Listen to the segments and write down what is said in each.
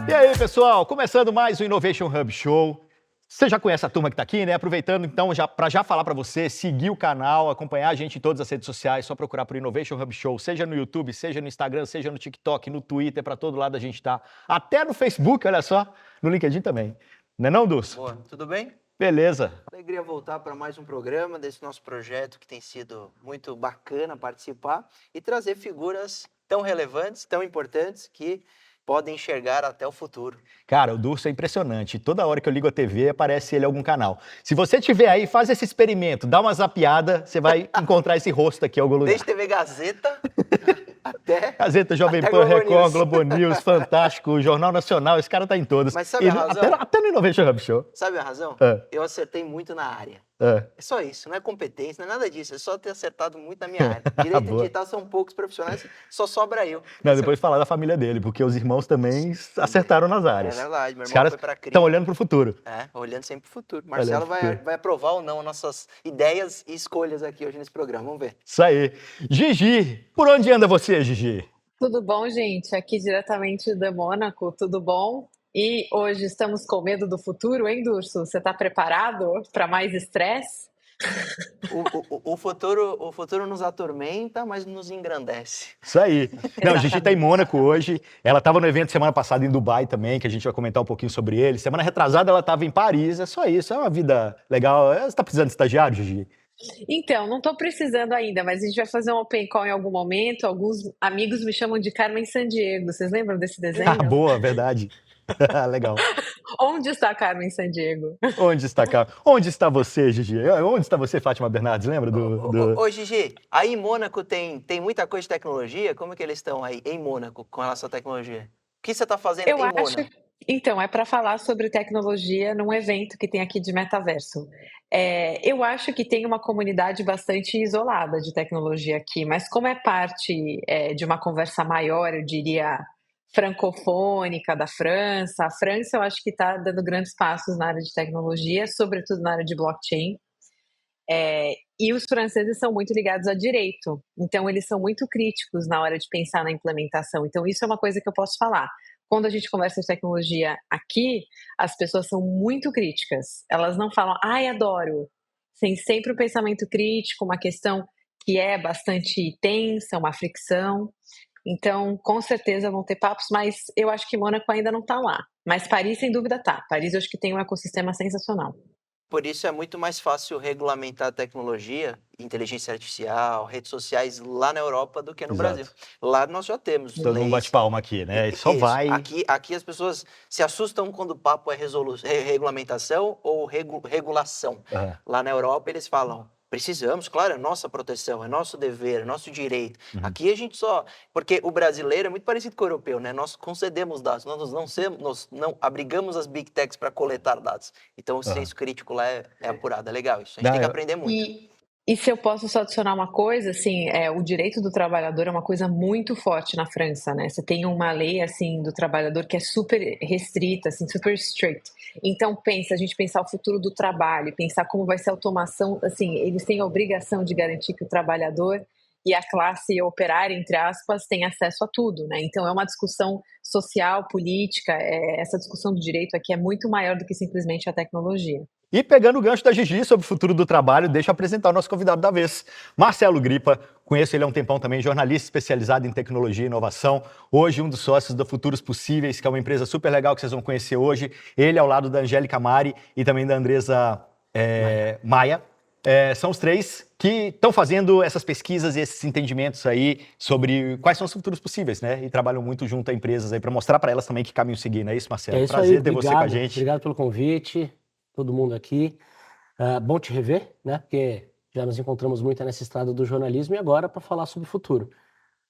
E aí, pessoal, começando mais o Innovation Hub Show. Você já conhece a turma que está aqui, né? Aproveitando, então, para falar para você, seguir o canal, acompanhar a gente em todas as redes sociais, só procurar por Innovation Hub Show, seja no YouTube, seja no Instagram, seja no TikTok, no Twitter, para todo lado a gente tá. Até no Facebook, olha só, no LinkedIn também. Não é não, Dulce? Boa, tudo bem? Beleza. Alegria voltar para mais um programa desse nosso projeto que tem sido muito bacana participar e trazer figuras tão relevantes, tão importantes que podem enxergar até o futuro. Cara, o Dulce é impressionante. Toda hora que eu ligo a TV, aparece ele em algum canal. Se você tiver aí, faz esse experimento, dá uma zapiada, você vai encontrar esse rosto aqui em algum lugar. Desde TV Gazeta até... Gazeta, Jovem até Pan, Globo Record, News. Globo News, Fantástico, Jornal Nacional, esse cara tá em todos. Mas sabe a razão? Até no Innovation Hub Show. Sabe a razão? Eu acertei muito na área. É só isso, não é competência, não é nada disso, é só ter acertado muito na minha área. Direito digital são poucos profissionais, só sobra eu. Não, depois falar da família dele, porque os irmãos também acertaram nas áreas. É verdade, meu Os irmão caras foi pra CRI. estão olhando pro futuro. Olhando sempre pro futuro. Marcelo vai aprovar ou não nossas ideias e escolhas aqui hoje nesse programa, vamos ver. Isso aí. Gigi, por onde anda você, Gigi? Tudo bom, gente? Aqui diretamente de Mônaco, tudo bom? E hoje estamos com medo do futuro, hein, Durso? Você está preparado para mais estresse? O futuro nos atormenta, mas nos engrandece. Isso aí. Não, a Gigi está em Mônaco hoje. Ela estava no evento semana passada em Dubai também, que a gente vai comentar um pouquinho sobre ele. Semana retrasada ela estava em Paris. É só isso, é uma vida legal. Você está precisando de estagiário, Gigi? Então, não estou precisando ainda, mas a gente vai fazer um open call em algum momento. Alguns amigos me chamam de Carmen Sandiego. Vocês lembram desse desenho? Ah, boa, verdade. Legal. Onde está Carmen Sandiego? Onde está Carmen? Onde está você, Gigi? Onde está você, Fátima Bernardes? Lembra do... Ô, Gigi, aí em Mônaco tem muita coisa de tecnologia? Como é que eles estão aí em Mônaco com relação à tecnologia? O que você está fazendo em Mônaco? Então, é para falar sobre tecnologia num evento que tem aqui de metaverso. Eu acho que tem uma comunidade bastante isolada de tecnologia aqui, mas como é parte de uma conversa maior, eu diria, francofônica da França, a França eu acho que está dando grandes passos na área de tecnologia, sobretudo na área de blockchain. E os franceses são muito ligados a direito, então eles são muito críticos na hora de pensar na implementação. Então isso é uma coisa que eu posso falar. Quando a gente conversa de tecnologia aqui, as pessoas são muito críticas. Elas não falam, ai, adoro. Tem sempre o pensamento crítico, uma questão que é bastante tensa, uma fricção. Então, com certeza vão ter papos, mas eu acho que Mônaco ainda não está lá. Mas Paris, sem dúvida, está. Paris, eu acho que tem um ecossistema sensacional. Por isso é muito mais fácil regulamentar a tecnologia, inteligência artificial, redes sociais lá na Europa do que no Brasil. Lá nós já temos leis. Todo mundo bate palma aqui, né? Só isso. vai... Aqui as pessoas se assustam quando o papo é regulamentação ou regulação. Lá na Europa eles falam... Precisamos, claro, é nossa proteção, é nosso dever, é nosso direito. Aqui a gente só... Porque o brasileiro é muito parecido com o europeu, né? Nós concedemos dados, nós não abrigamos as big techs para coletar dados. Então o senso crítico lá é apurado, é legal isso. A gente tem que aprender muito. E se eu posso só adicionar uma coisa, assim, o direito do trabalhador é uma coisa muito forte na França, né? Você tem uma lei, assim, do trabalhador que é super restrita, assim, super strict. Então, a gente pensar o futuro do trabalho, pensar como vai ser a automação, assim, eles têm a obrigação de garantir que o trabalhador e a classe operária, entre aspas, tem acesso a tudo, né? Então, é uma discussão social, política, essa discussão do direito aqui é muito maior do que simplesmente a tecnologia. E pegando o gancho da Gigi sobre o futuro do trabalho, deixa eu apresentar o nosso convidado da vez, Marcelo Gripa. Conheço ele há um tempão também, jornalista especializado em tecnologia e inovação. Hoje, um dos sócios da Futuros Possíveis, que é uma empresa super legal que vocês vão conhecer hoje. Ele ao lado da Angélica Mari e também da Andresa Maia. São os três que estão fazendo essas pesquisas e esses entendimentos aí sobre quais são os futuros possíveis, né? E trabalham muito junto a empresas aí para mostrar para elas também que caminho seguir, não é isso, Marcelo? É isso Prazer aí, ter você com a gente. Obrigado pelo convite, todo mundo aqui. Bom te rever, né? Porque já nos encontramos muito nessa estrada do jornalismo e agora para falar sobre o futuro.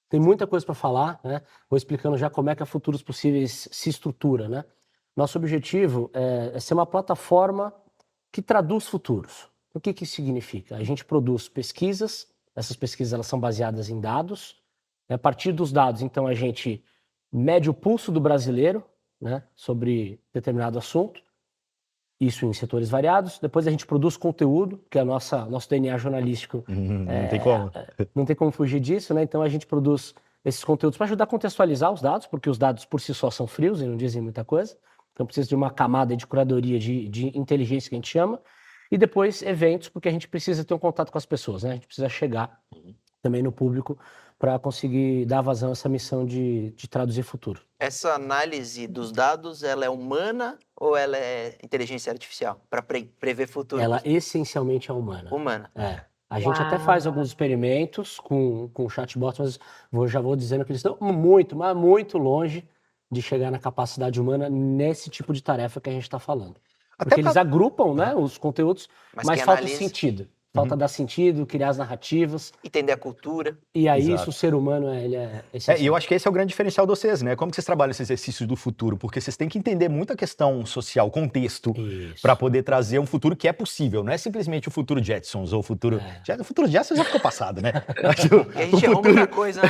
Tem muita coisa para falar, né? Vou explicando já como é que a Futuros Possíveis se estrutura, né? Nosso objetivo é ser uma plataforma que traduz futuros. O que isso significa? A gente produz pesquisas, essas pesquisas elas são baseadas em dados. A partir dos dados, então, a gente mede o pulso do brasileiro, né, sobre determinado assunto. isso em setores variados. Depois a gente produz conteúdo, que é nosso DNA jornalístico. Não tem como. Não tem como fugir disso, né? Então a gente produz esses conteúdos para ajudar a contextualizar os dados, porque os dados por si só são frios e não dizem muita coisa. Então precisa de uma camada de curadoria, de inteligência que a gente chama. E depois eventos, porque a gente precisa ter um contato com as pessoas, né? A gente precisa chegar também no público para conseguir dar vazão a essa missão de traduzir futuro. Essa análise dos dados, ela é humana ou ela é inteligência artificial para prever futuro? Ela essencialmente é humana. Humana. A gente até faz alguns experimentos com chatbots, mas já vou dizendo que eles estão muito, mas muito longe de chegar na capacidade humana nesse tipo de tarefa que a gente está falando. Porque eles agrupam, né, os conteúdos, mas falta sentido. Falta dar sentido, criar as narrativas. Entender a cultura. E aí isso, o ser humano, ele é essencial. E eu acho que esse é o grande diferencial de vocês, né? Como que vocês trabalham esse exercício do futuro? Porque vocês têm que entender muita questão social, contexto, para poder trazer um futuro que é possível. Não é simplesmente o futuro Jetsons ou o futuro... O futuro Jetsons já ficou passado, né? E a gente errou muita coisa, né?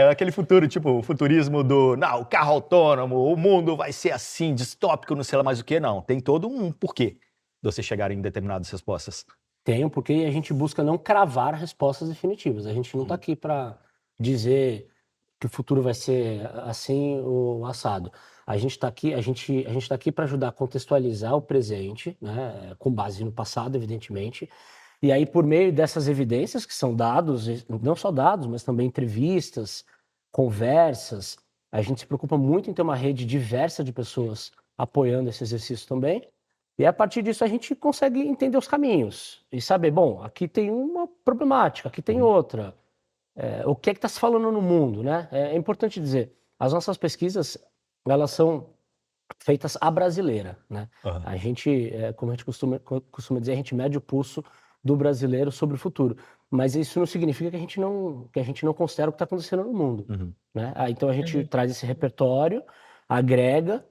Aquele futuro, tipo, o futurismo o carro autônomo, o mundo vai ser assim, distópico, não sei lá mais o que. Não, tem todo um porquê de vocês chegarem em determinadas respostas. Tem, porque a gente busca não cravar respostas definitivas. A gente não está aqui para dizer que o futuro vai ser assim ou assado. A gente está aqui para ajudar a contextualizar o presente, né, com base no passado, evidentemente. E aí, por meio dessas evidências, que são dados, não só dados, mas também entrevistas, conversas, a gente se preocupa muito em ter uma rede diversa de pessoas apoiando esse exercício também. E a partir disso a gente consegue entender os caminhos e saber, bom, aqui tem uma problemática, aqui tem outra. O que é que está se falando no mundo, né? É importante dizer, as nossas pesquisas, elas são feitas à brasileira, né? A gente, como a gente costuma dizer, a gente mede o pulso do brasileiro sobre o futuro. Mas isso não significa que a gente não considera o que está acontecendo no mundo, né? Então a gente traz esse repertório, agrega,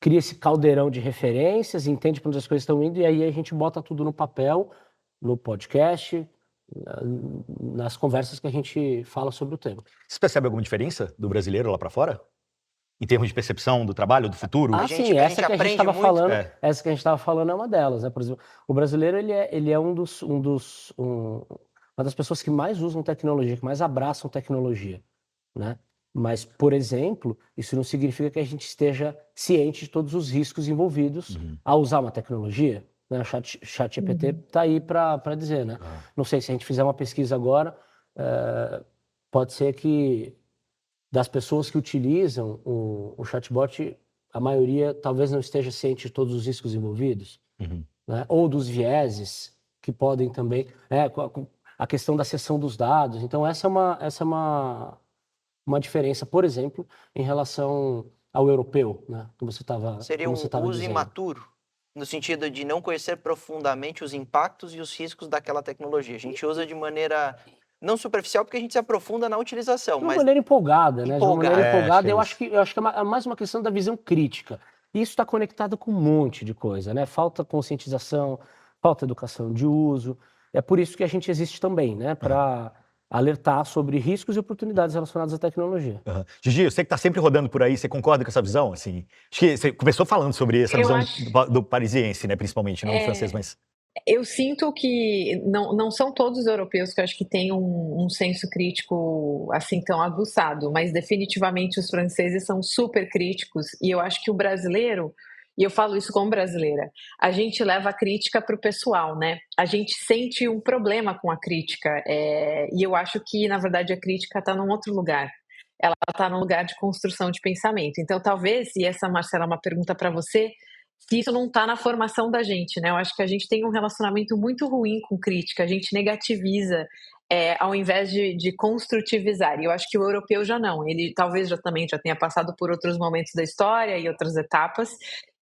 cria esse caldeirão de referências, entende para onde as coisas estão indo, e aí a gente bota tudo no papel, no podcast, nas conversas que a gente fala sobre o tema. Você percebe alguma diferença do brasileiro lá para fora? Em termos de percepção do trabalho, do futuro? Sim, essa que a gente estava falando, essa que a gente estava falando é uma delas, né? Por exemplo, o brasileiro ele é uma das pessoas que mais usam tecnologia, que mais abraçam tecnologia, né? Mas, por exemplo, isso não significa que a gente esteja ciente de todos os riscos envolvidos ao usar uma tecnologia. Né? O ChatGPT está aí para dizer, né? Não sei, se a gente fizer uma pesquisa agora, pode ser que das pessoas que utilizam o chatbot, a maioria talvez não esteja ciente de todos os riscos envolvidos, né? Ou dos vieses que podem também... a questão da cessão dos dados. Então, essa é uma diferença, por exemplo, em relação ao europeu, né? Como você estava Seria um uso imaturo, no sentido de não conhecer profundamente os impactos e os riscos daquela tecnologia. A gente usa de maneira não superficial, porque a gente se aprofunda na utilização. De uma maneira empolgada, né? De uma maneira empolgada, eu acho que é mais uma questão da visão crítica. E isso está conectado com um monte de coisa, né? Falta conscientização, falta educação de uso. É por isso que a gente existe também, né? Para alertar sobre riscos e oportunidades relacionadas à tecnologia. Gigi, você que está sempre rodando por aí, você concorda com essa visão? Assim, acho que você começou falando sobre essa visão do parisiense, né, principalmente, não do francês, mas... Eu sinto que não são todos os europeus que eu acho que têm um senso crítico assim tão aguçado, mas definitivamente os franceses são super críticos, e eu acho que o brasileiro, e eu falo isso como brasileira, a gente leva a crítica para o pessoal, né? A gente sente um problema com a crítica, e eu acho que, na verdade, a crítica está num outro lugar. Ela está num lugar de construção de pensamento. Então, talvez, e essa, Marcela, é uma pergunta para você, se isso não está na formação da gente, né? Eu acho que a gente tem um relacionamento muito ruim com crítica, a gente negativiza ao invés de construtivizar. E eu acho que o europeu já não. Ele talvez também já tenha passado por outros momentos da história e outras etapas,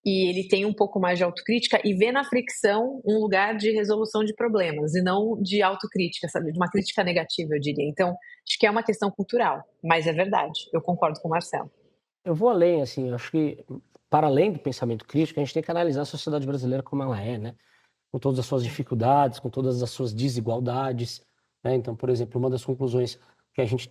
e ele tem um pouco mais de autocrítica e vê na fricção um lugar de resolução de problemas e não de autocrítica, sabe? De uma crítica negativa, eu diria. Então, acho que é uma questão cultural, mas é verdade. Eu concordo com o Marcelo. Eu vou além, assim, eu acho que para além do pensamento crítico, a gente tem que analisar a sociedade brasileira como ela é, né? Com todas as suas dificuldades, com todas as suas desigualdades, né? Então, por exemplo, uma das conclusões que a gente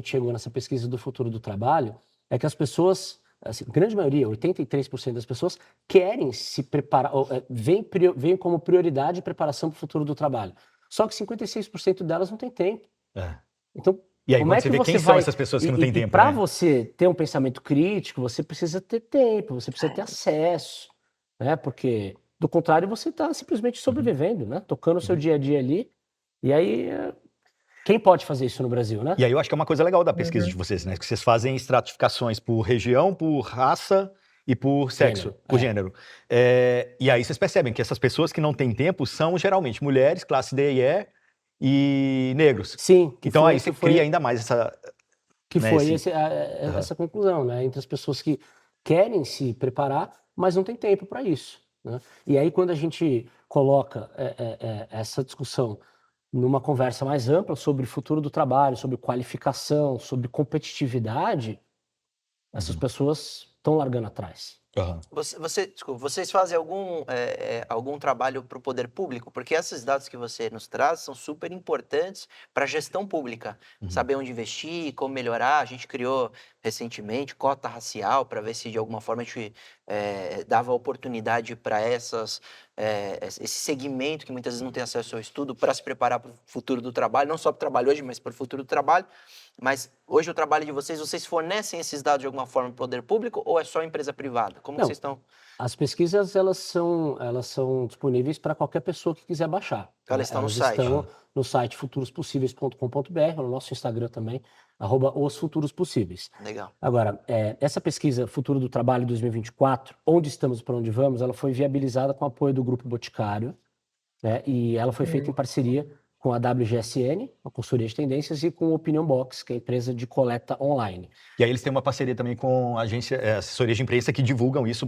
chegou nessa pesquisa do futuro do trabalho é que as pessoas assim, a grande maioria, 83% das pessoas querem se preparar, vem como prioridade a preparação para o futuro do trabalho. Só que 56% delas não tem tempo. Então, E aí, como quando é você que vê você quem são vai... essas pessoas que não têm tempo, Para né? você ter um pensamento crítico, você precisa ter tempo, você precisa ter acesso, né? Porque, do contrário, você está simplesmente sobrevivendo, né? Tocando o seu dia a dia ali. E aí, quem pode fazer isso no Brasil, né? E aí eu acho que é uma coisa legal da pesquisa de vocês, né? Que vocês fazem estratificações por região, por raça e por sexo, por gênero. E aí vocês percebem que essas pessoas que não têm tempo são geralmente mulheres, classe D e E e negros. Sim. Então aí você cria ainda mais essa... Que né, foi essa conclusão, né? Entre as pessoas que querem se preparar, mas não tem tempo para isso, né? E aí, quando a gente coloca essa discussão numa conversa mais ampla sobre o futuro do trabalho, sobre qualificação, sobre competitividade, essas pessoas estão largando atrás. Desculpa, vocês fazem algum trabalho para o poder público? Porque esses dados que você nos traz são super importantes para a gestão pública. Saber onde investir, como melhorar. A gente criou recentemente cota racial para ver se de alguma forma a gente dava oportunidade para esse segmento que muitas vezes não tem acesso ao estudo para se preparar para o futuro do trabalho, não só para o trabalho hoje, mas para o futuro do trabalho. Mas hoje o trabalho de vocês fornecem esses dados de alguma forma para o poder público ou é só empresa privada? Como vocês estão? As pesquisas, elas são disponíveis para qualquer pessoa que quiser baixar. Elas estão no site. Estão no site futurospossíveis.com.br, no nosso Instagram também, @osfuturospossíveis. Legal. Agora, essa pesquisa Futuro do Trabalho 2024, onde estamos e para onde vamos, ela foi viabilizada com o apoio do Grupo Boticário, né, e ela foi feita em parceria com a WGSN, a consultoria de tendências, e com o Opinion Box, que é a empresa de coleta online. E aí eles têm uma parceria também com a assessoria de imprensa que divulgam isso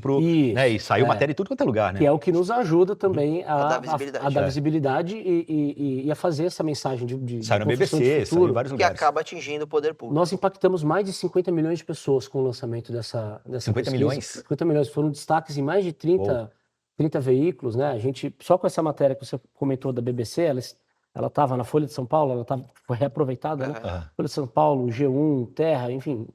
né, e saiu matéria em tudo quanto é lugar, né? Que é o que nos ajuda também a dar visibilidade. visibilidade e a fazer essa mensagem de Saiu na construção BBC, de saiu em futuro. vários Que lugares. acaba atingindo o poder público. Nós impactamos mais de 50 milhões de pessoas com o lançamento dessa 50 pesquisa. milhões? 50 milhões. Foram destaques em mais de 30 veículos, né? A gente, só com essa matéria que você comentou da BBC, ela estava na Folha de São Paulo, foi reaproveitada, né? Folha de São Paulo, G1, Terra, enfim.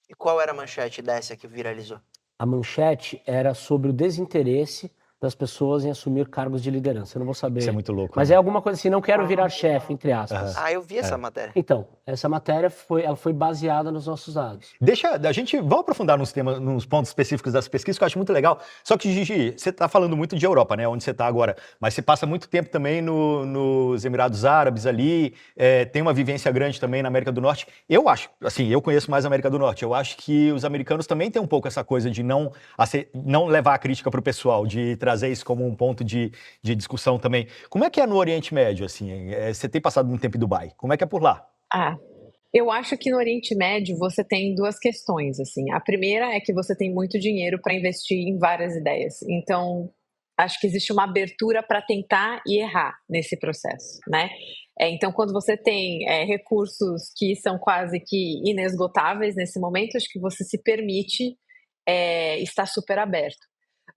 E qual era a manchete dessa que viralizou? A manchete era sobre o desinteresse das pessoas em assumir cargos de liderança. Eu não vou saber. Isso é muito louco. Mas né? é alguma coisa assim, não quero virar chefe, entre aspas. Eu vi essa matéria. Então, essa matéria foi baseada nos nossos dados. Vamos aprofundar nos pontos específicos das pesquisas, que eu acho muito legal. Só que, Gigi, você está falando muito de Europa, né? Onde você está agora. Mas você passa muito tempo também nos Emirados Árabes ali, tem uma vivência grande também na América do Norte. Eu acho, assim, eu conheço mais a América do Norte. Eu acho que os americanos também têm um pouco essa coisa de não levar a crítica para o pessoal, de trazer isso como um ponto de discussão também. Como é que é no Oriente Médio, assim? Você tem passado muito tempo em Dubai. Como é que é por lá? Eu acho que no Oriente Médio você tem duas questões, assim. A primeira é que você tem muito dinheiro para investir em várias ideias. Então, acho que existe uma abertura para tentar e errar nesse processo, né? Então, quando você tem recursos que são quase que inesgotáveis nesse momento, acho que você se permite estar super aberto.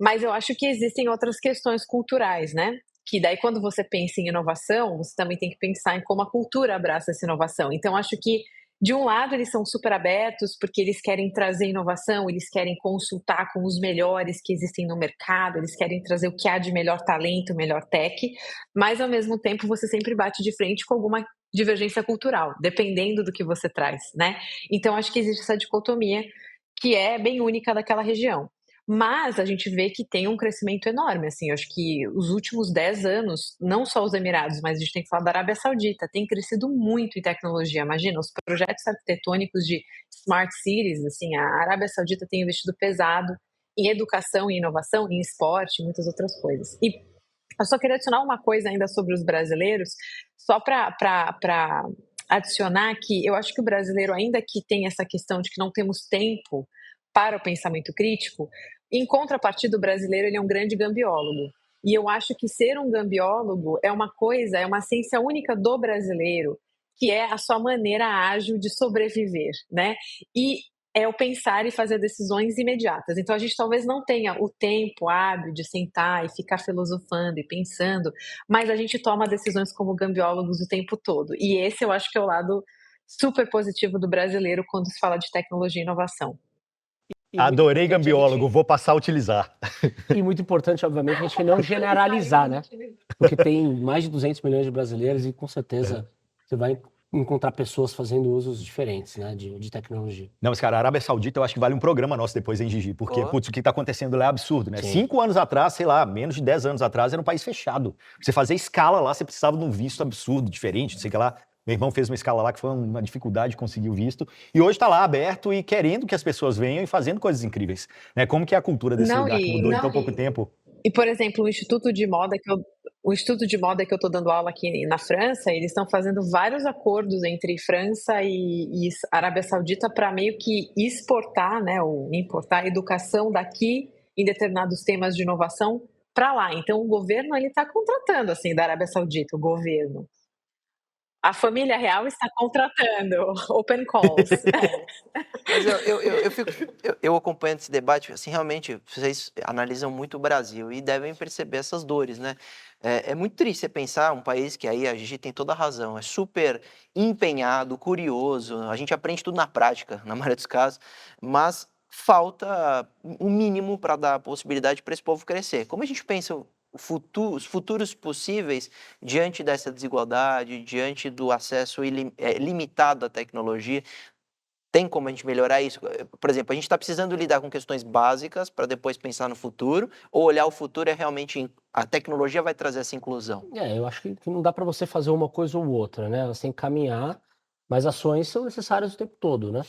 Mas eu acho que existem outras questões culturais, né? Que daí quando você pensa em inovação, você também tem que pensar em como a cultura abraça essa inovação. Então, acho que, de um lado, eles são super abertos porque eles querem trazer inovação, eles querem consultar com os melhores que existem no mercado, eles querem trazer o que há de melhor talento, melhor tech, mas, ao mesmo tempo, você sempre bate de frente com alguma divergência cultural, dependendo do que você traz, né? Então, acho que existe essa dicotomia que é bem única daquela região. Mas a gente vê que tem um crescimento enorme, assim, eu acho que os últimos 10 anos, não só os Emirados, mas a gente tem que falar da Arábia Saudita, tem crescido muito em tecnologia. Imagina, os projetos arquitetônicos de Smart Cities, assim, a Arábia Saudita tem investido pesado em educação e inovação, em esporte, muitas outras coisas. E eu só queria adicionar uma coisa ainda sobre os brasileiros, só para adicionar que eu acho que o brasileiro, ainda que tem essa questão de que não temos tempo para o pensamento crítico, em contrapartida, o brasileiro ele é um grande gambiólogo. E eu acho que ser um gambiólogo é uma essência única do brasileiro, que é a sua maneira ágil de sobreviver, né? E é o pensar e fazer decisões imediatas. Então, a gente talvez não tenha o tempo hábil de sentar e ficar filosofando e pensando, mas a gente toma decisões como gambiólogos o tempo todo. E esse eu acho que é o lado super positivo do brasileiro quando se fala de tecnologia e inovação. Adorei gambiólogo, vou passar a utilizar. E muito importante, obviamente, a gente não generalizar, né? Porque tem mais de 200 milhões de brasileiros e com certeza você vai encontrar pessoas fazendo usos diferentes, né, de tecnologia. Não, mas cara, a Arábia Saudita eu acho que vale um programa nosso depois, hein, Gigi? Porque, putz, o que tá acontecendo lá é absurdo, né? Sim. 5 anos atrás, sei lá, menos de 10 anos atrás, era um país fechado. Você fazer escala lá, você precisava de um visto absurdo, diferente, não sei o que lá. Meu irmão fez uma escala lá que foi uma dificuldade de conseguir o visto. E hoje está lá aberto e querendo que as pessoas venham e fazendo coisas incríveis. Né? Como que é a cultura desse lugar que mudou em tão pouco tempo? E, por exemplo, o Instituto de Moda que eu estou dando aula aqui na França, eles estão fazendo vários acordos entre França e Arábia Saudita para meio que exportar, né, ou importar a educação daqui em determinados temas de inovação para lá. Então, o governo está contratando, assim, da Arábia Saudita, o governo. A família real está contratando open calls. Mas eu acompanhando esse debate, assim, realmente, vocês analisam muito o Brasil e devem perceber essas dores, né? É muito triste você pensar um país que aí a Gigi tem toda a razão, é super empenhado, curioso, a gente aprende tudo na prática, na maioria dos casos, mas falta um mínimo para dar possibilidade para esse povo crescer. Como a gente pensa os futuros possíveis diante dessa desigualdade, diante do acesso limitado à tecnologia? Tem como a gente melhorar isso? Por exemplo, a gente está precisando lidar com questões básicas para depois pensar no futuro, ou olhar o futuro é realmente a tecnologia vai trazer essa inclusão? Eu acho que não dá para você fazer uma coisa ou outra, né? Você tem que caminhar, mas ações são necessárias o tempo todo, né?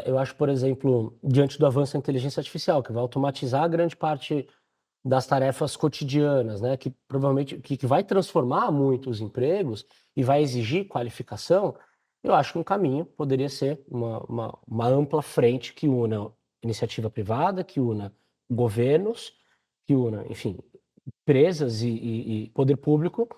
Eu acho, por exemplo, diante do avanço da inteligência artificial, que vai automatizar grande parte das tarefas cotidianas, né? Que provavelmente que vai transformar muito os empregos e vai exigir qualificação. Eu acho que um caminho poderia ser uma ampla frente que una iniciativa privada, que una governos, que una, enfim, empresas e poder público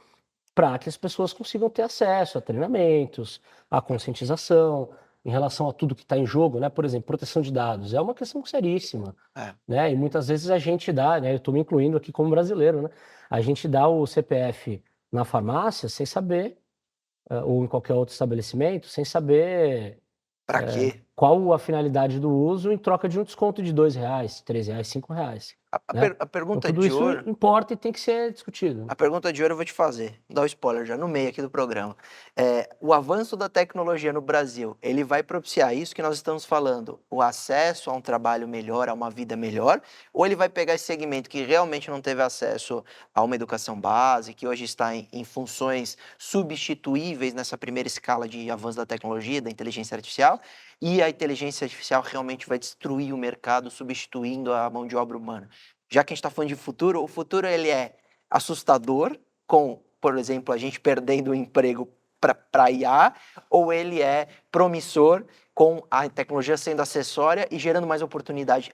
para que as pessoas consigam ter acesso a treinamentos, a conscientização em relação a tudo que está em jogo, né? Por exemplo, proteção de dados é uma questão seríssima, né? E muitas vezes a gente dá, né? Eu estou me incluindo aqui como brasileiro, né? A gente dá o CPF na farmácia sem saber, ou em qualquer outro estabelecimento, sem saber Para quê? qual a finalidade do uso em troca de um desconto de R$2, R$3, R$5. Né? A pergunta Então, tudo de isso ouro... importa e tem que ser discutido. A pergunta de ouro eu vou te fazer, vou dar um spoiler já no meio aqui do programa. O avanço da tecnologia no Brasil, ele vai propiciar isso que nós estamos falando, o acesso a um trabalho melhor, a uma vida melhor, ou ele vai pegar esse segmento que realmente não teve acesso a uma educação básica, que hoje está em funções substituíveis nessa primeira escala de avanço da tecnologia, da inteligência artificial, e a inteligência artificial realmente vai destruir o mercado, substituindo a mão de obra humana? Já que a gente está falando de futuro, o futuro ele é assustador, com, por exemplo, a gente perdendo o emprego para IA, ou ele é promissor com a tecnologia sendo acessória e gerando mais oportunidade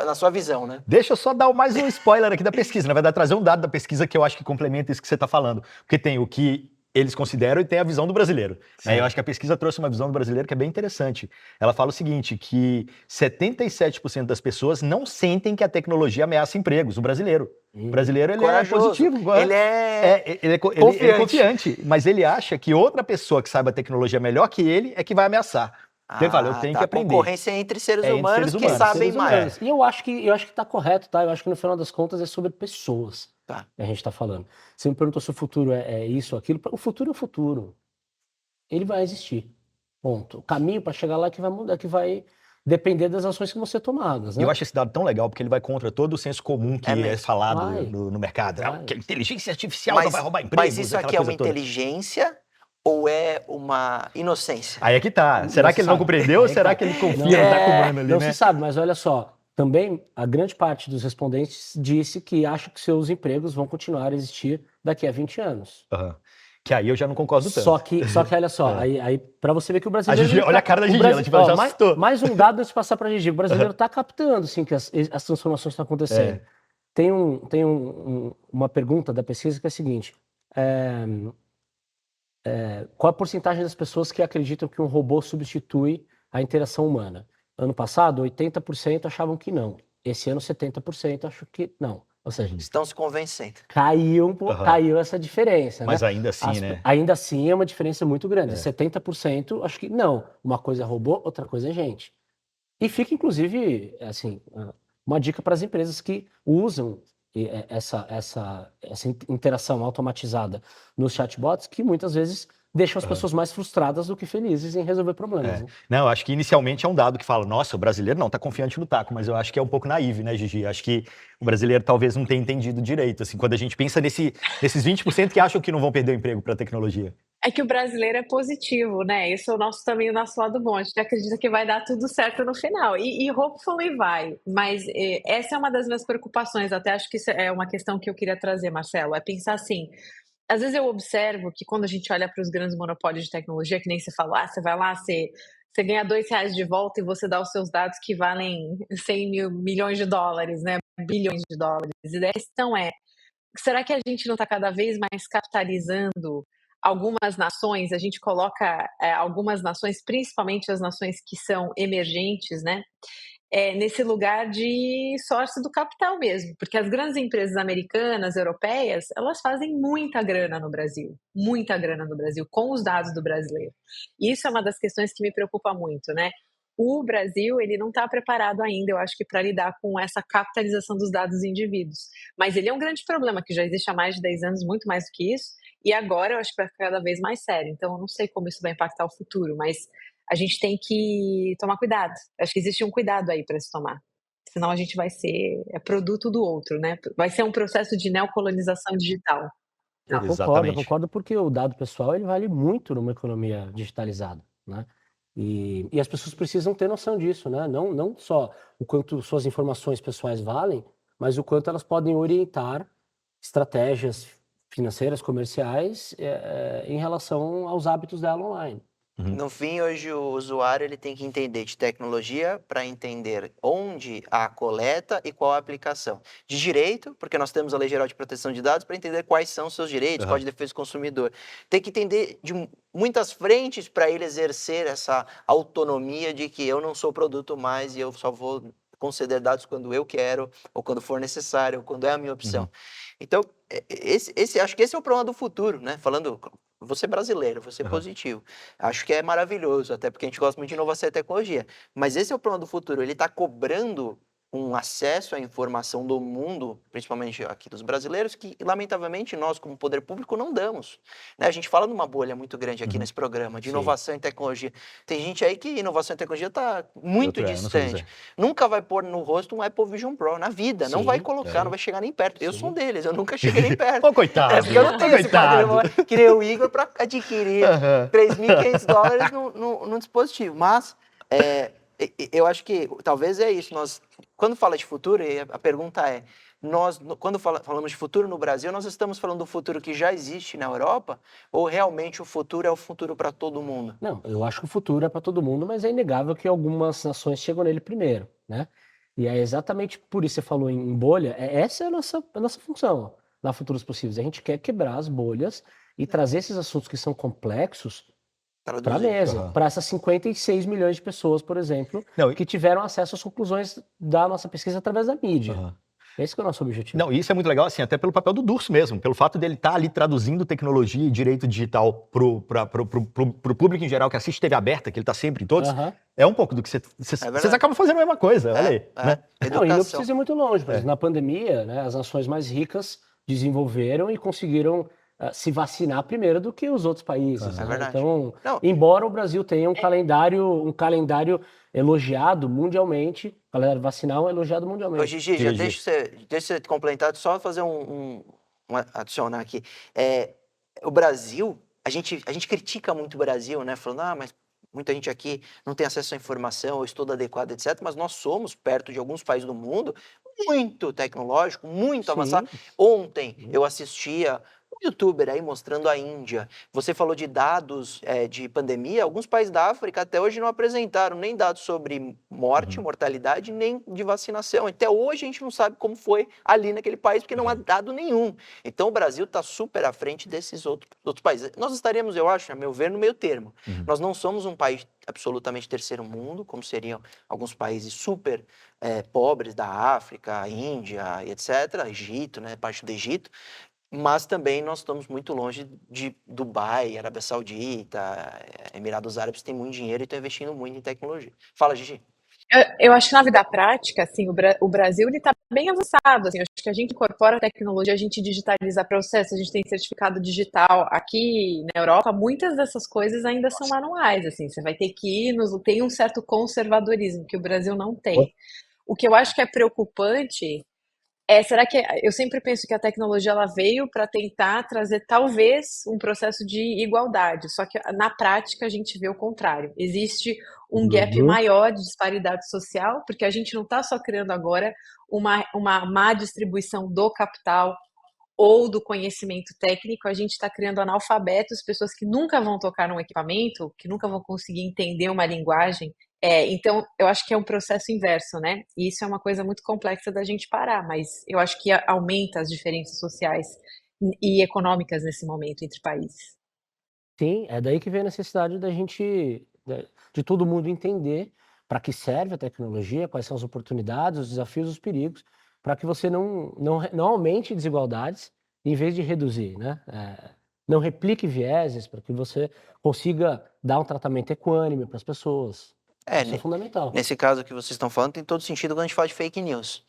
na sua visão, né? Deixa eu só dar mais um spoiler aqui da pesquisa, na verdade trazer um dado da pesquisa que eu acho que complementa isso que você está falando, porque tem o que eles consideram e tem a visão do brasileiro. Eu acho que a pesquisa trouxe uma visão do brasileiro que é bem interessante. Ela fala o seguinte, que 77% das pessoas não sentem que a tecnologia ameaça empregos, o brasileiro. O brasileiro, ele é positivo. Ele é confiante, mas ele acha que outra pessoa que saiba a tecnologia melhor que ele é que vai ameaçar. Então ele fala, eu tenho que aprender. A concorrência é entre seres humanos que sabem mais. E eu acho que está correto, tá? Eu acho que no final das contas é sobre pessoas. Tá. A gente está falando. Você me perguntou se o futuro é isso ou aquilo. O futuro é o futuro. Ele vai existir. Ponto. O caminho para chegar lá é que vai mudar, que vai depender das ações que vão ser tomadas. Né? Eu acho esse dado tão legal, porque ele vai contra todo o senso comum que é falado no mercado. Que a inteligência artificial não vai roubar empregos. Mas isso aqui é uma inteligência ou é uma inocência? Aí é que tá. Será que ele não compreendeu ou será que ele confia no Taco Humano ali, Não se sabe, mas olha só. Também, a grande parte dos respondentes disse que acha que seus empregos vão continuar a existir daqui a 20 anos. Que aí eu já não concordo tanto. Só que olha só, aí para você ver que o brasileiro... Gigi, olha a cara da Gigi, ela já assustou. Mais um dado antes de passar para a Gigi. O brasileiro está captando, sim, que as transformações estão acontecendo. Tem uma pergunta da pesquisa que é a seguinte. Qual a porcentagem das pessoas que acreditam que um robô substitui a interação humana? Ano passado, 80% achavam que não. Esse ano, 70% acham que não. Ou seja, estão se convencendo. Caiu essa diferença. Mas né? ainda assim, né? Ainda assim é uma diferença muito grande. 70% acho que não. Uma coisa é robô, outra coisa é gente. E fica, inclusive, assim, uma dica para as empresas que usam essa interação automatizada nos chatbots, que muitas vezes deixam as pessoas mais frustradas do que felizes em resolver problemas, né? Não, eu acho que inicialmente é um dado que fala, nossa, o brasileiro não tá confiante no taco, mas eu acho que é um pouco naive, né, Gigi? Acho que o brasileiro talvez não tenha entendido direito, assim, quando a gente pensa nesses 20% que acham que não vão perder o emprego para a tecnologia. É que o brasileiro é positivo, né? Esse é o nosso também, o nosso lado bom. A gente acredita que vai dar tudo certo no final. E hopefully vai. Mas essa é uma das minhas preocupações. Até acho que isso é uma questão que eu queria trazer, Marcelo. É pensar assim. Às vezes eu observo que quando a gente olha para os grandes monopólios de tecnologia, que nem você falou, você vai lá, você ganha R$ 2 de volta e você dá os seus dados que valem 100 mil milhões de dólares, né? Bilhões de dólares. E a questão é, será que a gente não está cada vez mais capitalizando algumas nações? A gente coloca algumas nações, principalmente as nações que são emergentes, né? Nesse lugar de sócio do capital mesmo, porque as grandes empresas americanas, europeias, elas fazem muita grana no Brasil, com os dados do brasileiro. E isso é uma das questões que me preocupa muito, né? O Brasil, ele não está preparado ainda, eu acho que para lidar com essa capitalização dos dados dos indivíduos. Mas ele é um grande problema, que já existe há mais de 10 anos, muito mais do que isso, e agora eu acho que vai ficar cada vez mais sério. Então, eu não sei como isso vai impactar o futuro, mas a gente tem que tomar cuidado. Acho que existe um cuidado aí para se tomar. Senão a gente vai ser produto do outro, né? Vai ser um processo de neocolonização digital. Eu Exatamente. concordo porque o dado pessoal ele vale muito numa economia digitalizada, né? E as pessoas precisam ter noção disso, né? Não só o quanto suas informações pessoais valem, mas o quanto elas podem orientar estratégias financeiras, comerciais, em relação aos hábitos dela online. No fim, hoje o usuário ele tem que entender de tecnologia para entender onde há a coleta e qual a aplicação. De direito, porque nós temos a Lei Geral de Proteção de Dados para entender quais são os seus direitos, Código de Defesa do Consumidor. Tem que entender de muitas frentes para ele exercer essa autonomia de que eu não sou produto mais e eu só vou conceder dados quando eu quero, ou quando for necessário, ou quando é a minha opção. Então, acho que esse é o problema do futuro, né? Falando, você brasileiro, você positivo. Acho que é maravilhoso, até porque a gente gosta muito de inovação e tecnologia. Mas esse é o problema do futuro. Ele está cobrando um acesso à informação do mundo, principalmente aqui dos brasileiros, que, lamentavelmente, nós, como poder público, não damos. Né? A gente fala numa bolha muito grande aqui nesse programa, de inovação e tecnologia. Tem gente aí que inovação e tecnologia está muito distante. Nunca vai pôr no rosto um Apple Vision Pro, na vida. Não vai colocar, não vai chegar nem perto. Eu sou um deles, eu nunca cheguei nem perto. Ô, coitado. É porque eu não tenho esse poder. Queria o Igor para adquirir $3.500 no dispositivo. Mas eu acho que talvez é isso. Nós, quando fala de futuro, a pergunta é, quando falamos de futuro no Brasil, nós estamos falando do futuro que já existe na Europa ou realmente o futuro é o futuro para todo mundo? Não, eu acho que o futuro é para todo mundo, mas é inegável que algumas nações chegam nele primeiro, né? E é exatamente por isso que você falou em bolha, essa é a nossa função na Futuros Possíveis. A gente quer quebrar as bolhas e trazer esses assuntos que são complexos para a mesa, para essas 56 milhões de pessoas, por exemplo, que tiveram acesso às conclusões da nossa pesquisa através da mídia. Esse que é o nosso objetivo. Não, isso é muito legal, assim, até pelo papel do Durso mesmo, pelo fato dele estar ali traduzindo tecnologia e direito digital pro público em geral que assiste TV aberta, que ele está sempre em todos. É um pouco do que vocês acabam fazendo a mesma coisa, olha aí. Né? Não, e não precisa ir muito longe, por exemplo, na pandemia, né, as nações mais ricas desenvolveram e conseguiram se vacinar primeiro do que os outros países. Né? Então, embora o Brasil tenha um calendário elogiado mundialmente, o calendário vacinal é elogiado mundialmente. Ô, Gigi, deixa você complementar, só fazer adicionar aqui. O Brasil, a gente critica muito o Brasil, né? Falando, mas muita gente aqui não tem acesso à informação, ou estudo adequado, etc. Mas nós somos, perto de alguns países do mundo, muito tecnológico, muito avançado. Ontem eu assistia um youtuber aí mostrando a Índia. Você falou de dados de pandemia. Alguns países da África até hoje não apresentaram nem dados sobre morte, mortalidade, nem de vacinação. Até hoje a gente não sabe como foi ali naquele país, porque não há dado nenhum. Então o Brasil está super à frente desses outros países. Nós estaríamos, eu acho, a meu ver, no meio termo. Nós não somos um país absolutamente terceiro mundo, como seriam alguns países super pobres da África, Índia, etc., Egito, né, parte do Egito, mas também nós estamos muito longe de Dubai, Arábia Saudita, Emirados Árabes têm muito dinheiro e estão investindo muito em tecnologia. Fala, Gigi. Eu acho que na vida prática, assim, o Brasil ele está bem avançado. Assim, eu acho que a gente incorpora tecnologia, a gente digitaliza processo, a gente tem certificado digital. Aqui na Europa, muitas dessas coisas ainda são manuais. Assim, você vai ter que ir, tem um certo conservadorismo que o Brasil não tem. O que eu acho que é preocupante será que eu sempre penso que a tecnologia ela veio para tentar trazer talvez um processo de igualdade, só que na prática a gente vê o contrário. Existe um gap Uhum. maior de disparidade social, porque a gente não está só criando agora uma má distribuição do capital ou do conhecimento técnico, a gente está criando analfabetos, pessoas que nunca vão tocar num equipamento, que nunca vão conseguir entender uma linguagem. Então, eu acho que é um processo inverso, né? E isso é uma coisa muito complexa da gente parar, mas eu acho que aumenta as diferenças sociais e econômicas nesse momento entre países. Sim, é daí que vem a necessidade da gente, de todo mundo entender para que serve a tecnologia, quais são as oportunidades, os desafios, os perigos, para que você não aumente desigualdades em vez de reduzir, né? Não replique vieses para que você consiga dar um tratamento equânime para as pessoas. É, Isso é fundamental. nesse caso que vocês estão falando, tem todo sentido quando a gente fala de fake news.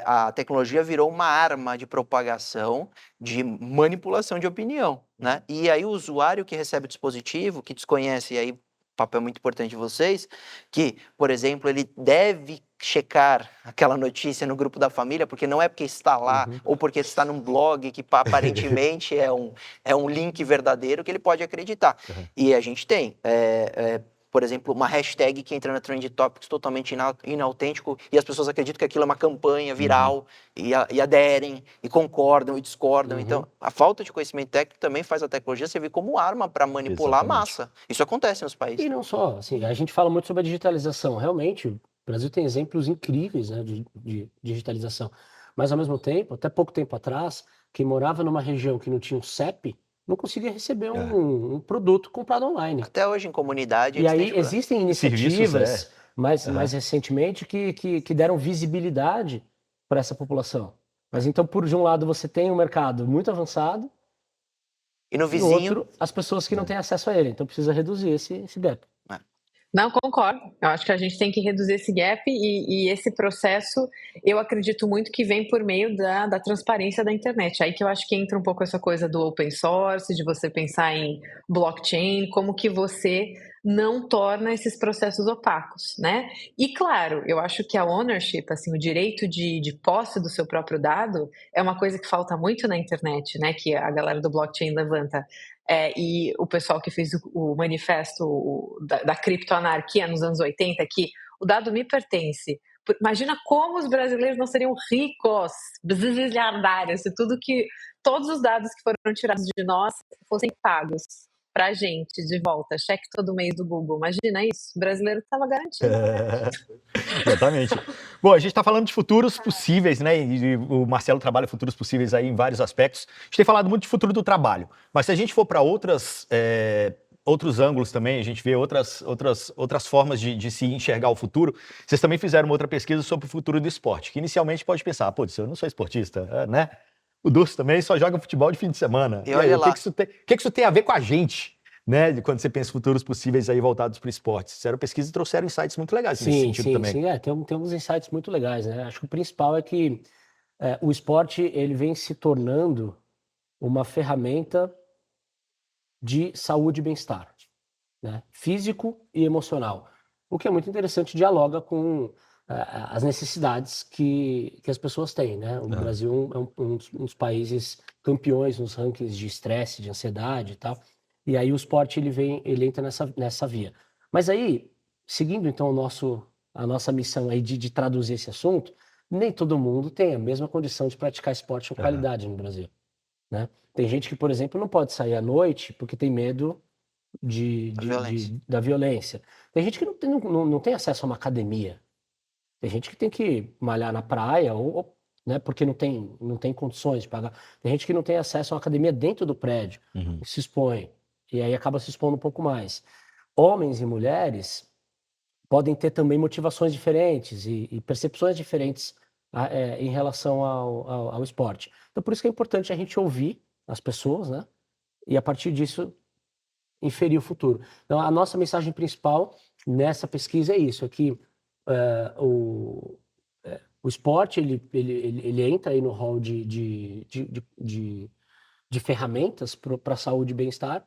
A tecnologia virou uma arma de propagação, de manipulação de opinião, né? E aí o usuário que recebe o dispositivo, que desconhece, e aí papel muito importante de vocês, que, por exemplo, ele deve checar aquela notícia no grupo da família, porque não é porque está lá, Uhum. ou porque está num blog que aparentemente é um link verdadeiro que ele pode acreditar. Uhum. E a gente tem por exemplo, uma hashtag que entra na Trend Topics totalmente inautêntico e as pessoas acreditam que aquilo é uma campanha viral e aderem, e concordam e discordam. Uhum. Então, a falta de conhecimento técnico também faz a tecnologia servir como arma para manipular a massa. Isso acontece nos países. E não só, assim, a gente fala muito sobre a digitalização. Realmente, o Brasil tem exemplos incríveis, né, de digitalização. Mas, ao mesmo tempo, até pouco tempo atrás, quem morava numa região que não tinha um CEP, não conseguia receber um produto comprado online. Até hoje, em comunidade, E eles têm aí dificuldade. existem Serviços, iniciativas mais recentemente que deram visibilidade para essa população. Mas então, de um lado, você tem um mercado muito avançado, E no e no vizinho, outro, as pessoas que não têm acesso a ele. Então precisa reduzir esse gap. Não, concordo. Eu acho que a gente tem que reduzir esse gap e esse processo, eu acredito muito que vem por meio da transparência da internet. Aí que eu acho que entra um pouco essa coisa do open source, de você pensar em blockchain, como que você não torna esses processos opacos, né? E claro, eu acho que a ownership, assim, o direito de posse do seu próprio dado é uma coisa que falta muito na internet, né? Que a galera do blockchain levanta. E o pessoal que fez o manifesto da criptoanarquia nos anos 80, que o dado me pertence. Imagina como os brasileiros não seriam ricos, bilhardários, se todos os dados que foram tirados de nós fossem pagos pra gente de volta, cheque todo mês do Google. Imagina isso, o brasileiro estava garantido. Exatamente. Bom, a gente está falando de futuros possíveis, né? E o Marcelo trabalha futuros possíveis aí em vários aspectos. A gente tem falado muito de futuro do trabalho, mas se a gente for para outros ângulos também, a gente vê outras formas de se enxergar o futuro. Vocês também fizeram uma outra pesquisa sobre o futuro do esporte, que inicialmente pode pensar, pô, eu não sou esportista, né? O Durso também só joga futebol de fim de semana. E olha aí, lá. o que isso tem a ver com a gente? Né, de quando você pensa futuros possíveis aí voltados para o esporte. Fizeram pesquisa e trouxeram insights muito legais nesse sentido também. Sim, tem alguns insights muito legais, né? Acho que o principal é que o esporte ele vem se tornando uma ferramenta de saúde e bem-estar, né? Físico e emocional. O que é muito interessante, dialoga com as necessidades que as pessoas têm, né? O Brasil é um dos países campeões nos rankings de estresse, de ansiedade e tal. E aí o esporte ele entra nessa via. Mas aí, seguindo então a nossa missão aí de traduzir esse assunto, nem todo mundo tem a mesma condição de praticar esporte com qualidade no Brasil, né? Tem gente que, por exemplo, não pode sair à noite porque tem medo da violência. Tem gente que não tem acesso a uma academia. Tem gente que tem que malhar na praia né, porque não tem condições de pagar. Tem gente que não tem acesso a uma academia dentro do prédio, e se expõe, e aí acaba se expondo um pouco mais. Homens e mulheres podem ter também motivações diferentes e percepções diferentes em relação ao esporte. Então, por isso que é importante a gente ouvir as pessoas, né, e a partir disso inferir o futuro. Então, a nossa mensagem principal nessa pesquisa é isso, é que o esporte ele entra aí no hall de ferramentas para saúde e bem-estar,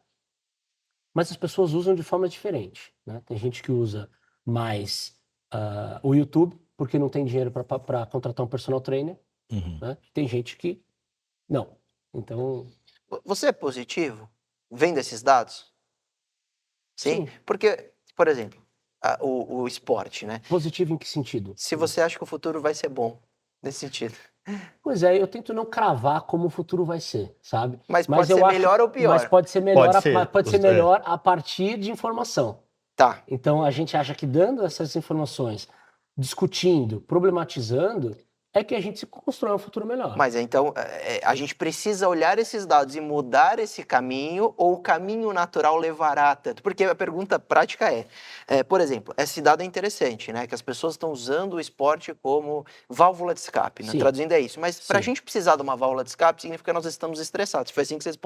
mas as pessoas usam de forma diferente, né? Tem gente que usa mais o YouTube, porque não tem dinheiro para contratar um personal trainer, né? Tem gente que não. Então, Você é positivo vendo esses dados? Sim? sim. Porque, por exemplo, o esporte, né? Positivo em que sentido? Se você acha que o futuro vai ser bom, nesse sentido. Pois é, eu tento não cravar como o futuro vai ser, sabe? Mas pode ser melhor ou pior. Mas pode ser melhor, Pode ser, pode ser melhor a partir de informação. Tá. Então a gente acha que dando essas informações, discutindo, problematizando, é que a gente se constrói um futuro melhor. Mas então a gente precisa olhar esses dados e mudar esse caminho, ou o caminho natural levará tanto? Porque a pergunta prática por exemplo, esse dado é interessante, né? Que as pessoas estão usando o esporte como válvula de escape, né? Sim. Traduzindo é isso. Mas para a Sim. gente precisar de uma válvula de escape, significa que nós estamos estressados. Foi assim que você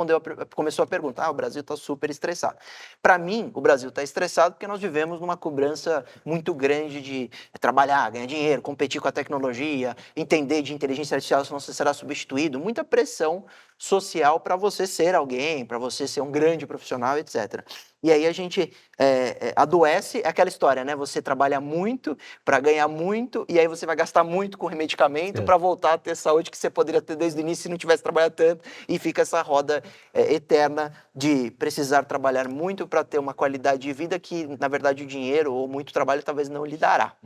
começou a pergunta. O Brasil está super estressado. Para mim, o Brasil está estressado porque nós vivemos numa cobrança muito grande de trabalhar, ganhar dinheiro, competir com a tecnologia, entender de inteligência artificial, senão você será substituído. Muita pressão social para você ser alguém, para você ser um grande profissional, etc. E aí a gente adoece, é aquela história, né? Você trabalha muito para ganhar muito, e aí você vai gastar muito com medicamento para voltar a ter saúde que você poderia ter desde o início se não tivesse trabalhado tanto, e fica essa roda eterna de precisar trabalhar muito para ter uma qualidade de vida que, na verdade, o dinheiro ou muito trabalho talvez não lhe dará.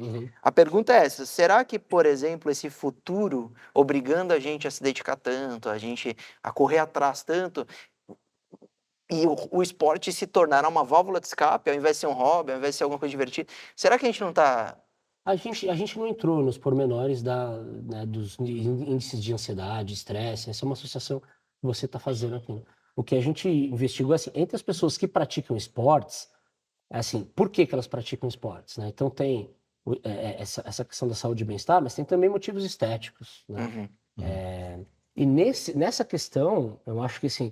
A pergunta é essa: será que, por exemplo, esse futuro, obrigando a gente a se dedicar tanto, a gente a correr atrás tanto, e o esporte se tornará uma válvula de escape, ao invés de ser um hobby, ao invés de ser alguma coisa divertida, será que a gente não está... A gente não entrou nos pormenores dos índices de ansiedade, estresse. Essa é uma associação que você está fazendo aqui. O que a gente investigou é assim, entre as pessoas que praticam esportes, assim, por que elas praticam esportes, né? Então tem essa questão da saúde e bem-estar, mas tem também motivos estéticos, né? E nessa questão, eu acho que assim,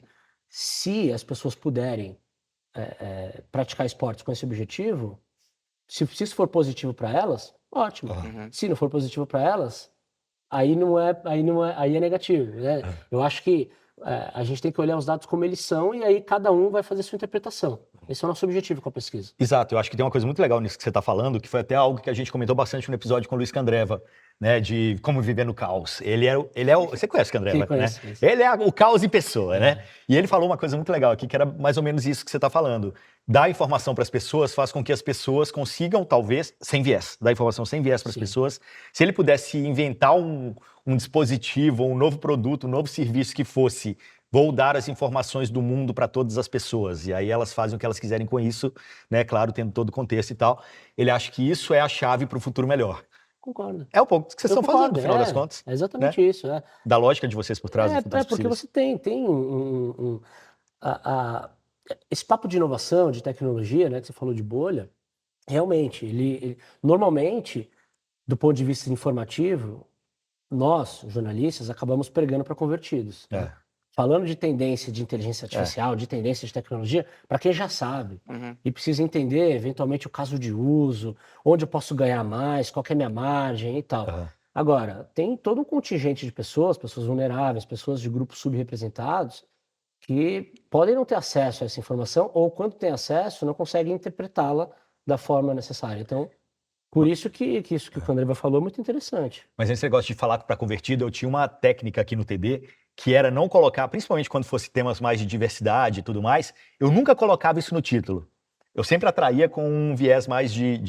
se as pessoas puderem praticar esportes com esse objetivo, se isso for positivo para elas, ótimo. Se não for positivo para elas, aí é negativo, né? Eu acho que a gente tem que olhar os dados como eles são e aí cada um vai fazer sua interpretação. Esse é o nosso objetivo com a pesquisa. Exato, eu acho que tem uma coisa muito legal nisso que você está falando, que foi até algo que a gente comentou bastante no episódio com o Luiz Candreva, né, de como viver no caos. Você conhece o Candreva, Sim, conheço, né? conheço. Ele é o caos em pessoa, né? E ele falou uma coisa muito legal aqui, que era mais ou menos isso que você está falando. Dar informação para as pessoas faz com que as pessoas consigam, talvez, sem viés, dar informação sem viés para as pessoas. Se ele pudesse inventar um dispositivo, um novo produto, um novo serviço que fosse: vou dar as informações do mundo para todas as pessoas, e aí elas fazem o que elas quiserem com isso, né? Claro, tendo todo o contexto e tal. Ele acha que isso é a chave para o futuro melhor. Concordo. É um pouco o que vocês estão fazendo, no final das contas. É exatamente isso. Da lógica de vocês por trás do futuro Porque possíveis. você tem esse papo de inovação, de tecnologia, né, que você falou de bolha, realmente, ele normalmente, do ponto de vista informativo, nós, jornalistas, acabamos pregando para convertidos. Né? Falando de tendência de inteligência artificial, de tendência de tecnologia, para quem já sabe e precisa entender, eventualmente, o caso de uso, onde eu posso ganhar mais, qual que é a minha margem e tal. Agora, tem todo um contingente de pessoas vulneráveis, pessoas de grupos subrepresentados, que podem não ter acesso a essa informação, ou quando tem acesso, não conseguem interpretá-la da forma necessária. Então, por isso que isso que o Candreva falou é muito interessante. Mas esse negócio de falar para convertido, eu tinha uma técnica aqui no TD, que era não colocar, principalmente quando fosse temas mais de diversidade e tudo mais, eu nunca colocava isso no título. Eu sempre atraía com um viés mais de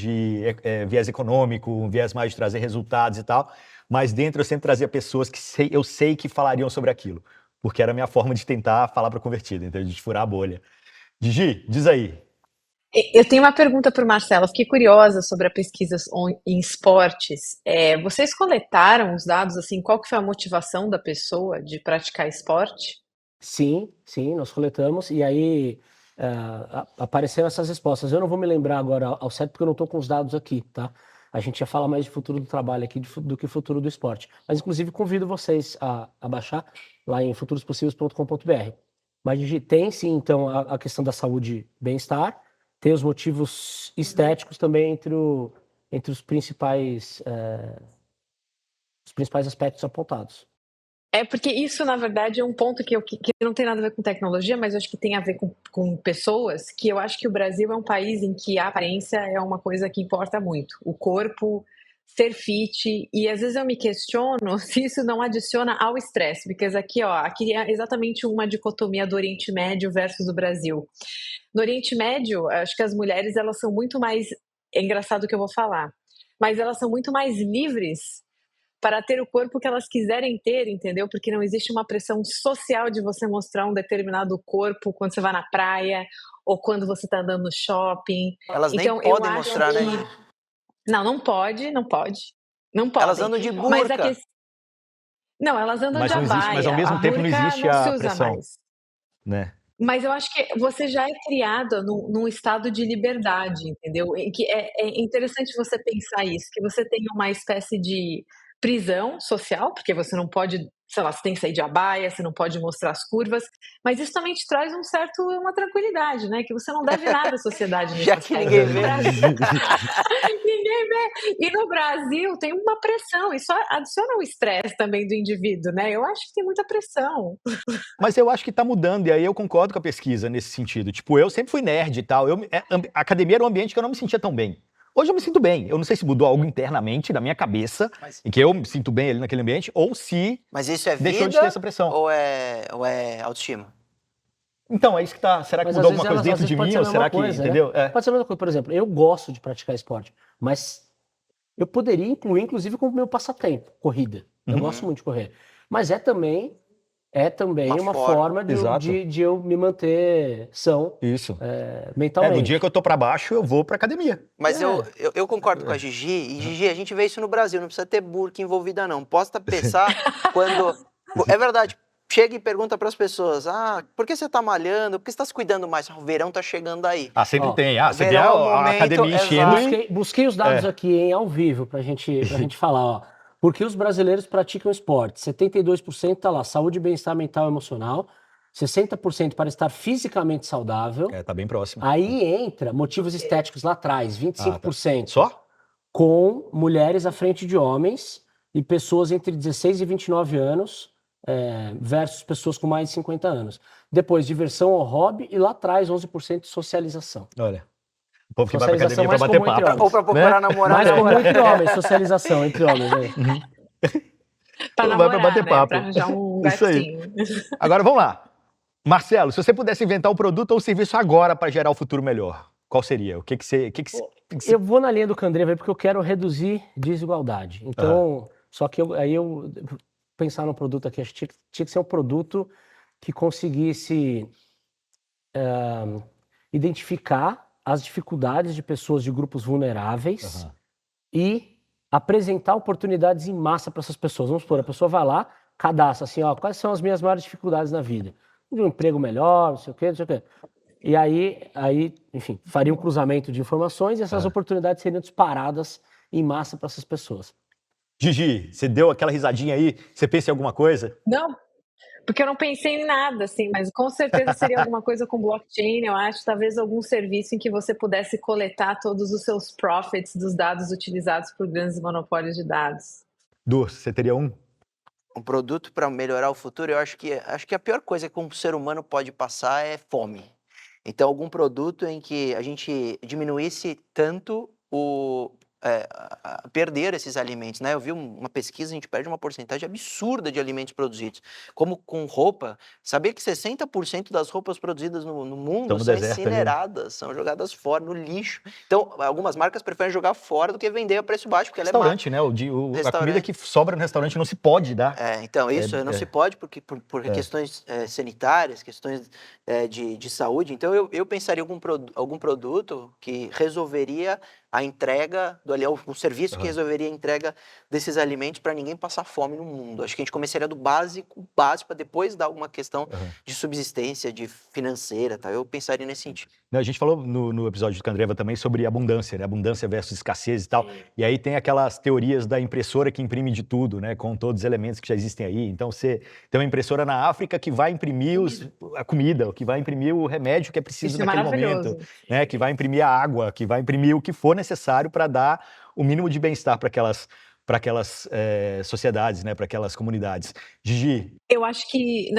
viés econômico, um viés mais de trazer resultados e tal, mas dentro eu sempre trazia pessoas que eu sei que falariam sobre aquilo, porque era a minha forma de tentar falar para convertido, então de furar a bolha. Gigi, diz aí. Eu tenho uma pergunta para o Marcelo. Fiquei curiosa sobre a pesquisa em esportes. Vocês coletaram os dados, assim, qual que foi a motivação da pessoa de praticar esporte? Sim, nós coletamos e aí apareceram essas respostas. Eu não vou me lembrar agora ao certo porque eu não estou com os dados aqui, tá? A gente já fala mais de futuro do trabalho aqui do que futuro do esporte. Mas, inclusive, convido vocês a baixar lá em futurospossíveis.com.br. Mas tem, sim, então, a questão da saúde e bem-estar, tem os motivos estéticos também entre entre os principais aspectos apontados. Porque isso, na verdade, é um ponto que não tem nada a ver com tecnologia, mas eu acho que tem a ver com pessoas, que eu acho que o Brasil é um país em que a aparência é uma coisa que importa muito. O corpo, ser fit, e às vezes eu me questiono se isso não adiciona ao estresse, porque aqui é exatamente uma dicotomia do Oriente Médio versus o Brasil. No Oriente Médio, acho que as mulheres, elas são muito mais, é engraçado o que eu vou falar, mas elas são muito mais livres para ter o corpo que elas quiserem ter, entendeu? Porque não existe uma pressão social de você mostrar um determinado corpo quando você vai na praia ou quando você está andando no shopping. Elas nem Então, podem mostrar, né? Não pode. Não Elas podem. andam de Mas burca. Não, elas andam de Mas não existe, mas ao abaya. mesmo A tempo não burca existe não se a usa pressão, mais. né? Mas eu acho que você já é criada num estado de liberdade, entendeu? Em que é interessante você pensar isso, que você tem uma espécie de prisão social, porque você não pode, sei lá, você tem que sair de abaya, você não pode mostrar as curvas, mas isso também te traz uma tranquilidade, né? Que você não deve nada à sociedade nesse Já que aspecto. ninguém vê. Ninguém vê. E no Brasil tem uma pressão, isso adiciona o estresse também do indivíduo, né? Eu acho que tem muita pressão. Mas eu acho que tá mudando, e aí eu concordo com a pesquisa nesse sentido. Tipo, eu sempre fui nerd e tal. A academia era um ambiente que eu não me sentia tão bem. Hoje eu me sinto bem. Eu não sei se mudou algo internamente na minha cabeça, em que eu me sinto bem ali naquele ambiente, ou se Mas isso é deixou de vida ter essa pressão. ou é autoestima? Então, é isso que tá. Será que Mas mudou às vezes alguma coisa dentro de pode mim? ser a Ou mesma será que. coisa, né? Entendeu? É. Pode ser a mesma coisa. Por exemplo, eu gosto de praticar esporte, mas eu poderia incluir, inclusive, como meu passatempo, corrida. Eu gosto muito de correr. Mas é também uma forma Exato. de eu me manter são Isso. mentalmente. No dia que eu tô pra baixo, eu vou pra academia. Mas eu concordo com a Gigi, e Gigi, a gente vê isso no Brasil, não precisa ter burca envolvida não. Posta pensar quando... É verdade, chega e pergunta pras pessoas, por que você tá malhando? Por que você tá se cuidando mais? O verão tá chegando aí. Sempre tem. Você vê verão é o a momento, academia enchendo e... Busquei os dados aqui ao vivo pra gente falar, ó. Por que os brasileiros praticam esporte? 72% tá lá, saúde, bem-estar mental e emocional. 60% para estar fisicamente saudável. Tá bem próximo. Aí entra motivos estéticos lá atrás, 25%. Só? Com mulheres à frente de homens e pessoas entre 16 e 29 anos versus pessoas com mais de 50 anos. Depois, diversão ou hobby e lá atrás, 11% socialização. Olha. O povo que vai pra academia pra mais bater comum entre papo. homens. Ou pra procurar namorado. Mais comum entre homens, socialização entre homens. Pra Vai namorar, pra bater né? papo. Pra arranjar um Isso aí. gatinho. Agora vamos lá. Marcelo, se você pudesse inventar um produto ou um serviço agora para gerar um futuro melhor, qual seria? O que você... Eu vou na linha do Candreva porque eu quero reduzir desigualdade. Então, só que eu pensar no produto aqui, acho que tinha que ser um produto que conseguisse identificar as dificuldades de pessoas de grupos vulneráveis e apresentar oportunidades em massa para essas pessoas. Vamos supor, a pessoa vai lá, cadastra assim, quais são as minhas maiores dificuldades na vida? Um emprego melhor, não sei o quê. E aí, enfim, faria um cruzamento de informações e essas oportunidades seriam disparadas em massa para essas pessoas. Gigi, você deu aquela risadinha aí? Você pensa em alguma coisa? Não, porque eu não pensei em nada, assim, mas com certeza seria alguma coisa com blockchain, eu acho, talvez algum serviço em que você pudesse coletar todos os seus profits dos dados utilizados por grandes monopólios de dados. Du, você teria um? Um produto para melhorar o futuro, eu acho que a pior coisa que um ser humano pode passar é fome. Então, algum produto em que a gente diminuísse tanto perder esses alimentos, né? Eu vi uma pesquisa, a gente perde uma porcentagem absurda de alimentos produzidos. Como com roupa, sabia que 60% das roupas produzidas no mundo são incineradas, são jogadas fora, no lixo. Então, algumas marcas preferem jogar fora do que vender a preço baixo, porque restaurante, né? A comida que sobra no restaurante não se pode dar. Então, isso não se pode por questões sanitárias, questões de saúde. Então, eu pensaria em algum produto que resolveria a entrega o serviço que resolveria a entrega desses alimentos para ninguém passar fome no mundo. Acho que a gente começaria do básico para depois dar alguma questão de subsistência, de financeira, tá? Eu pensaria nesse sentido. A gente falou no episódio do Candreva também sobre abundância, né? Abundância versus escassez e tal. E aí tem aquelas teorias da impressora que imprime de tudo, né? Com todos os elementos que já existem aí. Então você tem uma impressora na África que vai imprimir a comida, que vai imprimir o remédio que é preciso Isso é naquele maravilhoso. momento, né? Que vai imprimir a água, que vai imprimir o que for necessário para dar o mínimo de bem-estar para aquelas sociedades, né? Para aquelas comunidades. Gigi, Eu acho que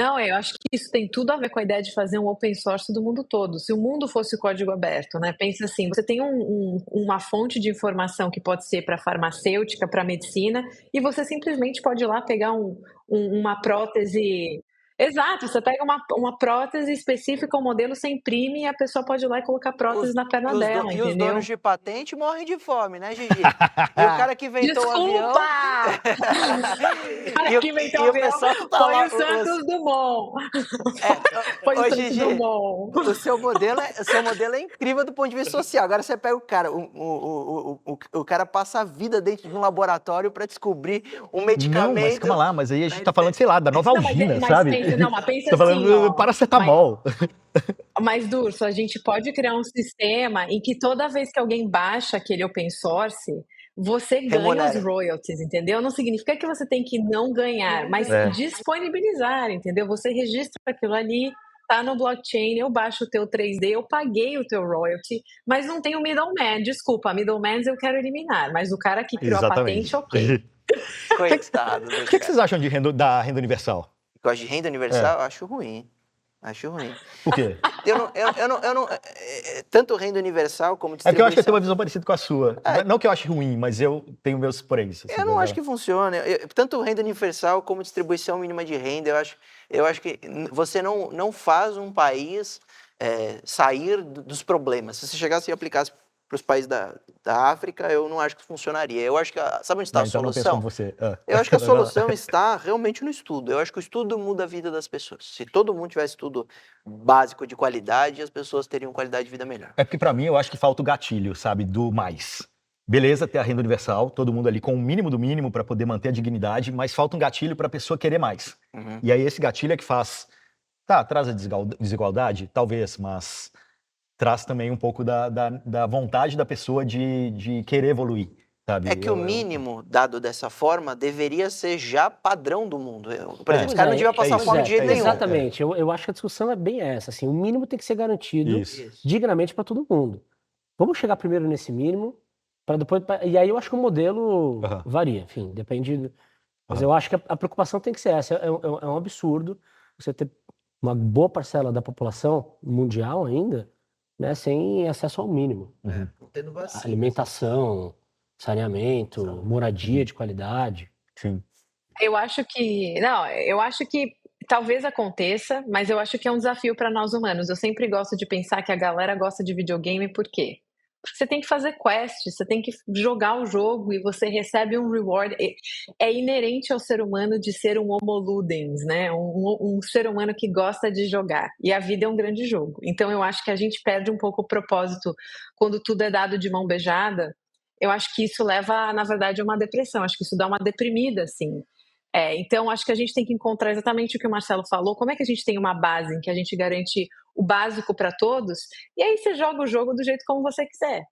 isso tem tudo a ver com a ideia de fazer um open source do mundo todo. Se o mundo fosse código aberto, né? Pensa assim, você tem uma fonte de informação que pode ser para farmacêutica, para medicina, e você simplesmente pode ir lá pegar uma prótese. Exato, você pega uma prótese específica, um modelo, você imprime e a pessoa pode ir lá e colocar prótese na perna dela, E os entendeu? donos de patente morrem de fome, né, Gigi? E o cara que inventou o avião... Desculpa! O cara que inventou o o avião pessoal tá foi lá, o Santos Dumont. Foi o Ô, Santos Gigi, Dumont. o seu modelo é incrível do ponto de vista social. Agora você pega o cara, o cara passa a vida dentro de um laboratório para descobrir um medicamento. Não, mas calma lá, mas aí a gente tá falando, sei lá, da Novalgina, sabe? Mas pensa Tá falando assim, ó, paracetamol. Mas, Durso, a gente pode criar um sistema em que toda vez que alguém baixa aquele open source, você ganha Remunera. os royalties, entendeu? Não significa que você tem que não ganhar, mas disponibilizar, entendeu? Você registra aquilo ali, tá no blockchain, eu baixo o teu 3D, eu paguei o teu royalty, mas não tem o middleman. Desculpa, middleman eu quero eliminar, mas o cara que criou Exatamente. a patente, ok. Coitado do O que vocês acham da renda universal? Eu acho de renda universal, eu acho ruim. Acho ruim. Por quê? Eu não tanto renda universal como É distribuição. porque eu acho que eu tenho uma visão parecida com a sua. Não que eu ache ruim, mas eu tenho meus poréns. Assim, Eu não acho que funcione. Tanto renda universal como distribuição mínima de renda, eu acho que você não faz um país sair dos problemas. Se você chegasse e aplicasse para os países da África, eu não acho que funcionaria. Eu acho que, sabe onde está a então não penso solução? como você. Eu acho que a solução está realmente no estudo. Eu acho que o estudo muda a vida das pessoas. Se todo mundo tivesse estudo básico de qualidade, as pessoas teriam qualidade de vida melhor. É porque pra mim eu acho que falta o gatilho, sabe, do mais. Beleza, ter a renda universal, todo mundo ali com o mínimo do mínimo para poder manter a dignidade, mas falta um gatilho para a pessoa querer mais. E aí esse gatilho é que faz, traz a desigualdade, talvez, mas traz também um pouco da vontade da pessoa de querer evoluir, sabe? É que o mínimo, dado dessa forma, deveria ser já padrão do mundo. Por exemplo, esse cara não devia passar fome de jeito nenhum. Exatamente. Eu acho que a discussão é bem essa. Assim, o mínimo tem que ser garantido dignamente para todo mundo. Vamos chegar primeiro nesse mínimo, para depois. E aí eu acho que o modelo varia, enfim, depende. Mas eu acho que a preocupação tem que ser essa. É um absurdo você ter uma boa parcela da população mundial ainda, né, sem acesso ao mínimo. Tendo vacina. Alimentação, saneamento, moradia de qualidade. Sim. Eu acho que talvez aconteça, mas eu acho que é um desafio para nós humanos. Eu sempre gosto de pensar que a galera gosta de videogame, por quê? Porque você tem que fazer quest, você tem que jogar o jogo e você recebe um reward. É inerente ao ser humano de ser um homo ludens, né? Um ser humano que gosta de jogar. E a vida é um grande jogo. Então eu acho que a gente perde um pouco o propósito quando tudo é dado de mão beijada. Eu acho que isso leva, na verdade, a uma depressão. Acho que isso dá uma deprimida, assim. Então, acho que a gente tem que encontrar exatamente o que o Marcelo falou. Como é que a gente tem uma base em que a gente garante o básico para todos? E aí você joga o jogo do jeito como você quiser.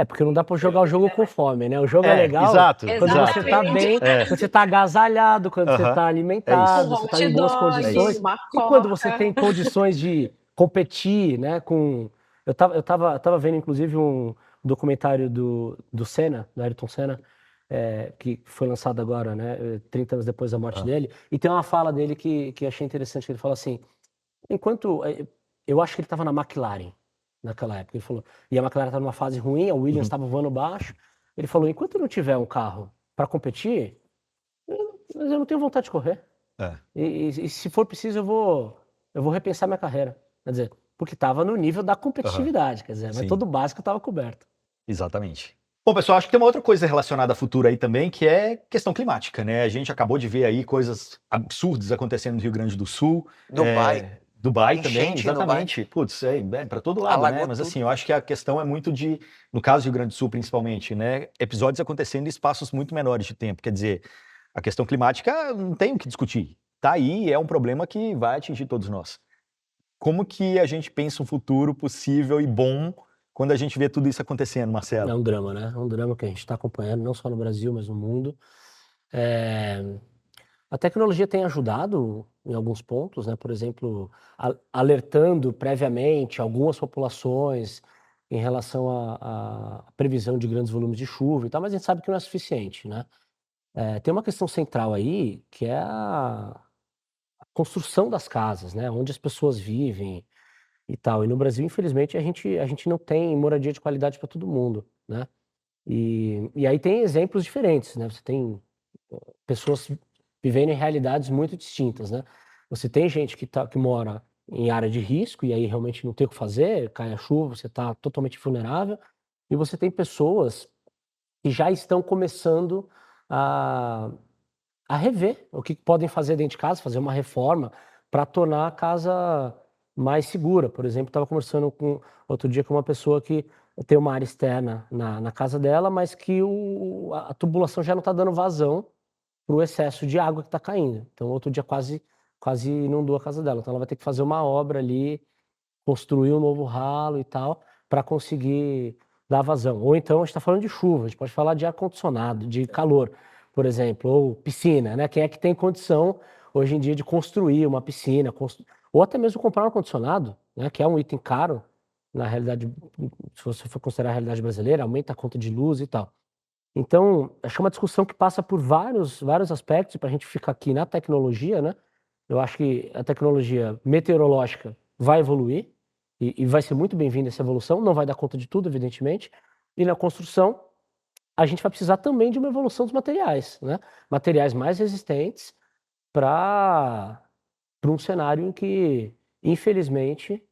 Porque não dá para jogar o jogo com fome, né? O jogo é legal quando você tá bem, quando você tá agasalhado, quando você tá alimentado, você tá em boas condições. E quando você tem condições de competir, né? Eu tava vendo, inclusive, um documentário do Senna, do Ayrton Senna, que foi lançado agora, né, 30 anos depois da morte dele, e tem uma fala dele que achei interessante, que ele fala assim, eu acho que ele estava na McLaren naquela época, ele falou, e a McLaren estava numa fase ruim, a Williams estava voando baixo, ele falou, enquanto não tiver um carro para competir, eu não tenho vontade de correr, e se for preciso eu vou repensar minha carreira, quer dizer, porque estava no nível da competitividade, quer dizer, mas todo o básico estava coberto. Exatamente. Bom, pessoal, acho que tem uma outra coisa relacionada a futuro aí também, que é questão climática, né? A gente acabou de ver aí coisas absurdas acontecendo no Rio Grande do Sul. Dubai também, exatamente. Putz, para todo lado, né? Mas assim, eu acho que a questão é muito no caso do Rio Grande do Sul principalmente, né? Episódios acontecendo em espaços muito menores de tempo. Quer dizer, a questão climática não tem o que discutir. Tá aí, é um problema que vai atingir todos nós. Como que a gente pensa um futuro possível e bom quando a gente vê tudo isso acontecendo, Marcelo? É um drama, né? É um drama que a gente está acompanhando, não só no Brasil, mas no mundo. A tecnologia tem ajudado em alguns pontos, né? Por exemplo, alertando previamente algumas populações em relação à previsão de grandes volumes de chuva e tal, mas a gente sabe que não é suficiente, né? Tem uma questão central aí, que é a construção das casas, né? Onde as pessoas vivem e tal. E no Brasil, infelizmente, a gente não tem moradia de qualidade para todo mundo, né? E aí tem exemplos diferentes, né? Você tem pessoas vivendo em realidades muito distintas, né? Você tem gente que mora em área de risco e aí realmente não tem o que fazer, cai a chuva, você está totalmente vulnerável. E você tem pessoas que já estão começando a, a rever o que podem fazer dentro de casa, fazer uma reforma para tornar a casa mais segura. Por exemplo, estava conversando outro dia com uma pessoa que tem uma área externa na casa dela, mas que a tubulação já não está dando vazão para o excesso de água que está caindo. Então, outro dia quase inundou a casa dela. Então, ela vai ter que fazer uma obra ali, construir um novo ralo e tal, para conseguir dar vazão. Ou então, a gente está falando de chuva, a gente pode falar de ar-condicionado, de calor, por exemplo, ou piscina, né? Quem é que tem condição, hoje em dia, de construir uma piscina, ou até mesmo comprar um ar-condicionado, né? Que é um item caro, na realidade, se você for considerar a realidade brasileira, aumenta a conta de luz e tal. Então, acho que é uma discussão que passa por vários aspectos, para a gente ficar aqui na tecnologia, né? Eu acho que a tecnologia meteorológica vai evoluir e vai ser muito bem-vinda essa evolução, não vai dar conta de tudo, evidentemente. E na construção, a gente vai precisar também de uma evolução dos materiais, né? Materiais mais resistentes para um cenário em que, infelizmente,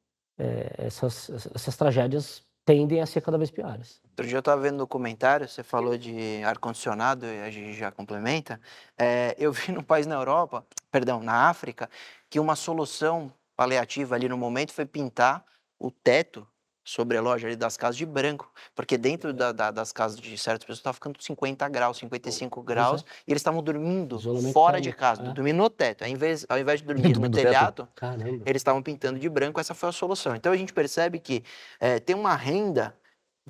essas tragédias tendem a ser cada vez piores. Outro dia eu estava vendo no documentário, você falou de ar-condicionado e a gente já complementa. Eu vi num país na Europa, perdão, na África, que uma solução paliativa ali no momento foi pintar o teto sobre a loja ali das casas de branco, porque dentro das casas de certas pessoas estava ficando 50 graus, 55 graus, e eles estavam dormindo Isolamento fora de térmico, casa, dormindo no teto. Ao invés de dormir Dormir no no teto? telhado, Caramba. eles estavam pintando de branco, essa foi a solução. Então a gente percebe que tem uma renda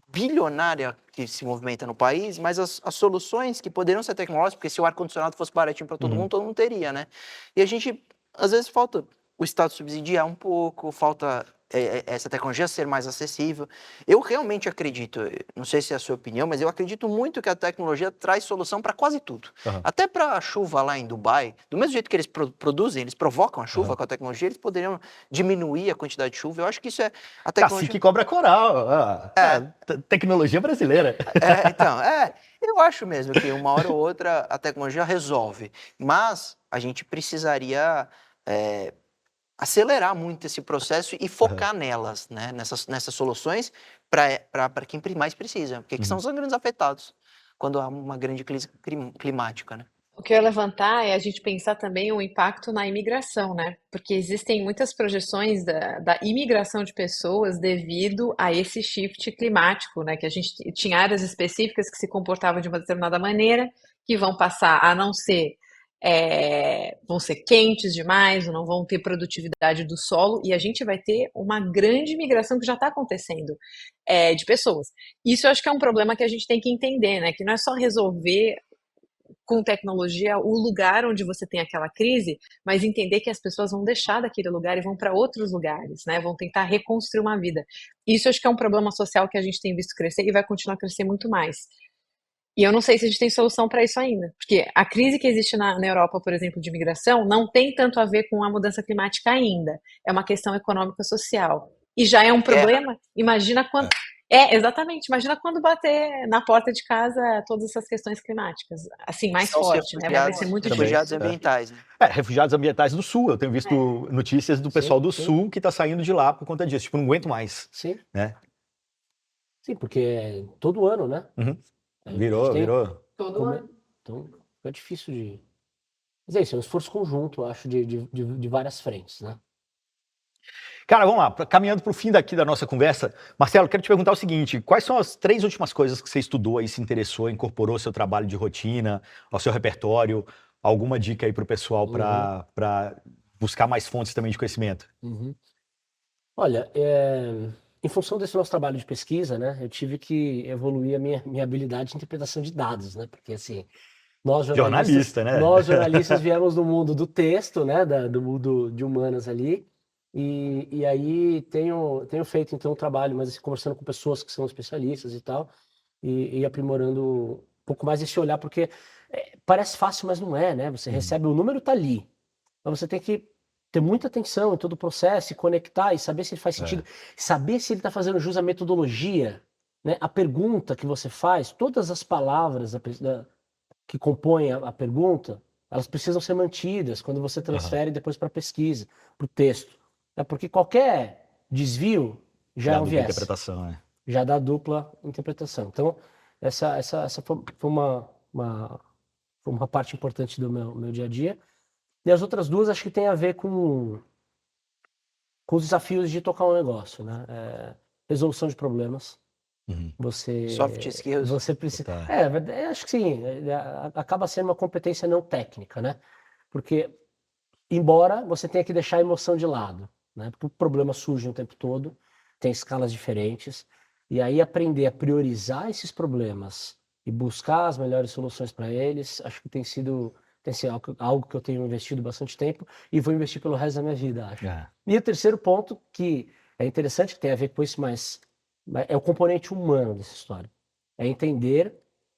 bilionária que se movimenta no país, mas as soluções que poderiam ser tecnológicas, porque se o ar-condicionado fosse baratinho para todo mundo teria, né? E a gente, às vezes, falta o Estado subsidiar um pouco, falta essa tecnologia ser mais acessível. Eu realmente acredito, não sei se é a sua opinião, mas eu acredito muito que a tecnologia traz solução para quase tudo. Até para a chuva lá em Dubai, do mesmo jeito que eles produzem, eles provocam a chuva com a tecnologia, eles poderiam diminuir a quantidade de chuva. Eu acho que isso é a tecnologia... Cacique cobra coral. Tecnologia brasileira. Eu acho mesmo que uma hora ou outra a tecnologia resolve, mas a gente precisaria acelerar muito esse processo e focar nelas, né? Nessas soluções para quem mais precisa, porque que são os grandes afetados quando há uma grande crise climática, né? O que eu ia levantar é a gente pensar também o impacto na imigração, né? Porque existem muitas projeções da imigração de pessoas devido a esse shift climático, né? Que a gente tinha áreas específicas que se comportavam de uma determinada maneira, que vão passar a não ser vão ser quentes demais, ou não vão ter produtividade do solo, e a gente vai ter uma grande migração que já está acontecendo de pessoas. Isso eu acho que é um problema que a gente tem que entender, né? Que não é só resolver com tecnologia o lugar onde você tem aquela crise, mas entender que as pessoas vão deixar daquele lugar e vão para outros lugares, né? Vão tentar reconstruir uma vida. Isso eu acho que é um problema social que a gente tem visto crescer e vai continuar a crescer muito mais. E eu não sei se a gente tem solução para isso ainda, porque a crise que existe na Europa, por exemplo, de imigração, não tem tanto a ver com a mudança climática ainda. É uma questão econômica social. E já é um problema. Imagina quando... exatamente. Imagina quando bater na porta de casa todas essas questões climáticas. Assim, mais forte, né? Vai ser muito difícil. Refugiados ambientais, né? Refugiados ambientais do Sul. Eu tenho visto notícias do pessoal do Sul que está saindo de lá por conta disso. Tipo, não aguento mais. Sim. Né? Sim, porque é todo ano, né? Virou. Todo ano. Então, é difícil de... Mas é isso, é um esforço conjunto, eu acho, de várias frentes, né? Cara, vamos lá, caminhando para o fim da nossa conversa. Marcelo, quero te perguntar o seguinte, quais são as 3 últimas coisas que você estudou aí, se interessou, incorporou ao seu trabalho de rotina, ao seu repertório? Alguma dica aí para o pessoal para buscar mais fontes também de conhecimento? Olha, em função desse nosso trabalho de pesquisa, né, eu tive que evoluir a minha habilidade de interpretação de dados, né, porque assim, Jornalista, né? nós jornalistas viemos do mundo do texto, né, do mundo de humanas ali, e aí tenho feito então um trabalho, mas assim, conversando com pessoas que são especialistas e tal, e aprimorando um pouco mais esse olhar, porque parece fácil, mas não é, né? Você recebe o número, tá ali. Então você tem que ter muita atenção em todo o processo, se conectar e saber se ele faz sentido, saber se ele está fazendo jus à metodologia, né? A pergunta que você faz, todas as palavras que compõem a pergunta, elas precisam ser mantidas quando você transfere depois para a pesquisa, para o texto. É porque qualquer desvio já é Da um dupla viés, interpretação, né? já dá dupla interpretação. Então, essa foi uma parte importante do meu dia a dia. E as outras duas acho que tem a ver com os desafios de tocar um negócio, né? Resolução de problemas. Uhum. Soft skills. Você precisa. Tá. Acho que sim. Acaba sendo uma competência não técnica, né? Porque, embora você tenha que deixar a emoção de lado, né? Porque o problema surge o tempo todo, tem escalas diferentes, e aí aprender a priorizar esses problemas e buscar as melhores soluções para eles, acho que tem sido algo que eu tenho investido bastante tempo e vou investir pelo resto da minha vida, acho. E o terceiro ponto, que é interessante, que tem a ver com isso, mas é o componente humano dessa história. É entender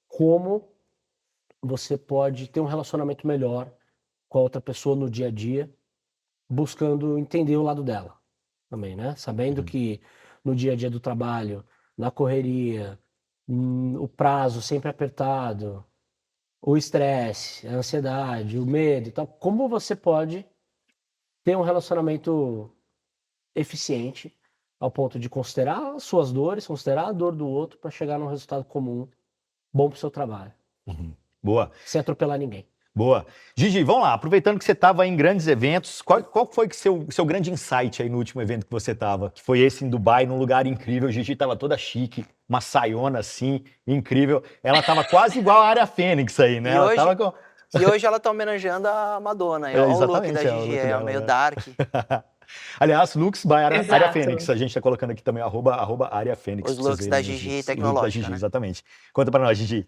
como você pode ter um relacionamento melhor com a outra pessoa no dia a dia, buscando entender o lado dela também, né? Sabendo que no dia a dia do trabalho, na correria, o prazo sempre apertado, o estresse, a ansiedade, o medo e tal, como você pode ter um relacionamento eficiente ao ponto de considerar as suas dores, considerar a dor do outro para chegar num resultado comum bom para o seu trabalho, Boa, sem atropelar ninguém. boa. Gigi, vamos lá. Aproveitando que você estava em grandes eventos, qual foi que seu grande insight aí no último evento que você estava? Que foi esse em Dubai, num lugar incrível. Gigi estava toda chique, uma saiona assim, incrível. Ela estava quase igual a Área Fênix aí, né? E Ela hoje, tava com... e hoje ela tá homenageando a Madonna. Olha o look da Exatamente, é o Gigi, look é dela, meio né? dark. Aliás, Lux by Área Exato. Fênix. A gente está colocando aqui também @, Área Fênix, Os pra vocês looks da verem Gigi os looks da tecnológica, Gigi, né? exatamente. Conta para nós, Gigi.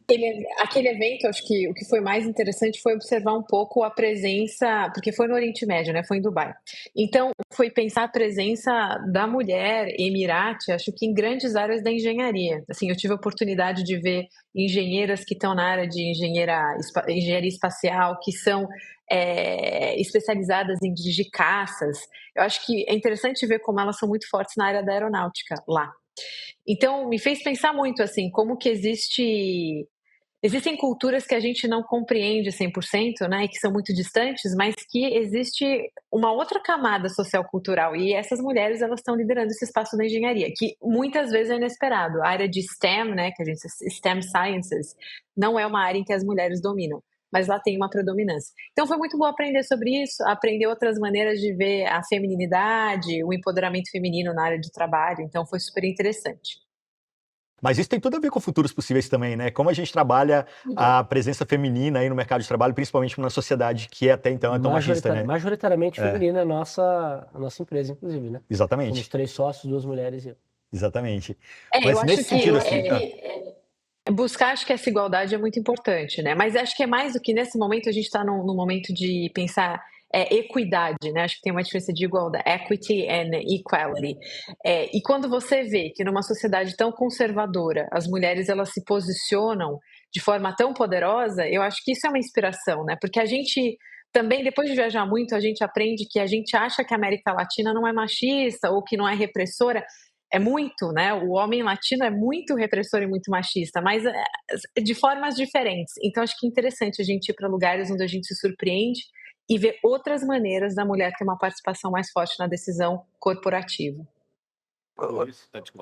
Aquele evento, acho que o que foi mais interessante foi observar um pouco a presença, porque foi no Oriente Médio, né? Foi em Dubai. Então, foi pensar a presença da mulher Emirati, acho que em grandes áreas da engenharia. Assim, eu tive a oportunidade de ver engenheiras que estão na área de engenharia espacial, que são especializadas em dirigir caças. Eu acho que é interessante ver como elas são muito fortes na área da aeronáutica lá. Então, me fez pensar muito, assim, como que existem culturas que a gente não compreende 100%, né, e que são muito distantes, mas que existe uma outra camada social-cultural, e essas mulheres, elas estão liderando esse espaço da engenharia, que muitas vezes é inesperado. A área de STEM, né, que a gente STEM Sciences, não é uma área em que as mulheres dominam, mas lá tem uma predominância. Então foi muito bom aprender sobre isso, aprender outras maneiras de ver a feminilidade, o empoderamento feminino na área de trabalho, então foi super interessante. Mas isso tem tudo a ver com futuros possíveis também, né? Como a gente trabalha a presença feminina aí no mercado de trabalho, principalmente numa sociedade que até então é tão machista, né? Majoritariamente feminina é a nossa empresa, inclusive, né? Exatamente, Somos 3 sócios, 2 mulheres e eu. exatamente. Eu Mas acho nesse que sentido, assim... buscar, acho que essa igualdade é muito importante, né? Mas acho que é mais do que nesse momento a gente está num momento de pensar equidade, né? Acho que tem uma diferença de igualdade, equity and equality. E quando você vê que numa sociedade tão conservadora as mulheres elas se posicionam de forma tão poderosa, eu acho que isso é uma inspiração, né? Porque a gente também, depois de viajar muito, a gente aprende que a gente acha que a América Latina não é machista ou que não é repressora. É muito, né? O homem latino é muito repressor e muito machista, mas de formas diferentes. Então, acho que é interessante a gente ir para lugares onde a gente se surpreende e ver outras maneiras da mulher ter uma participação mais forte na decisão corporativa.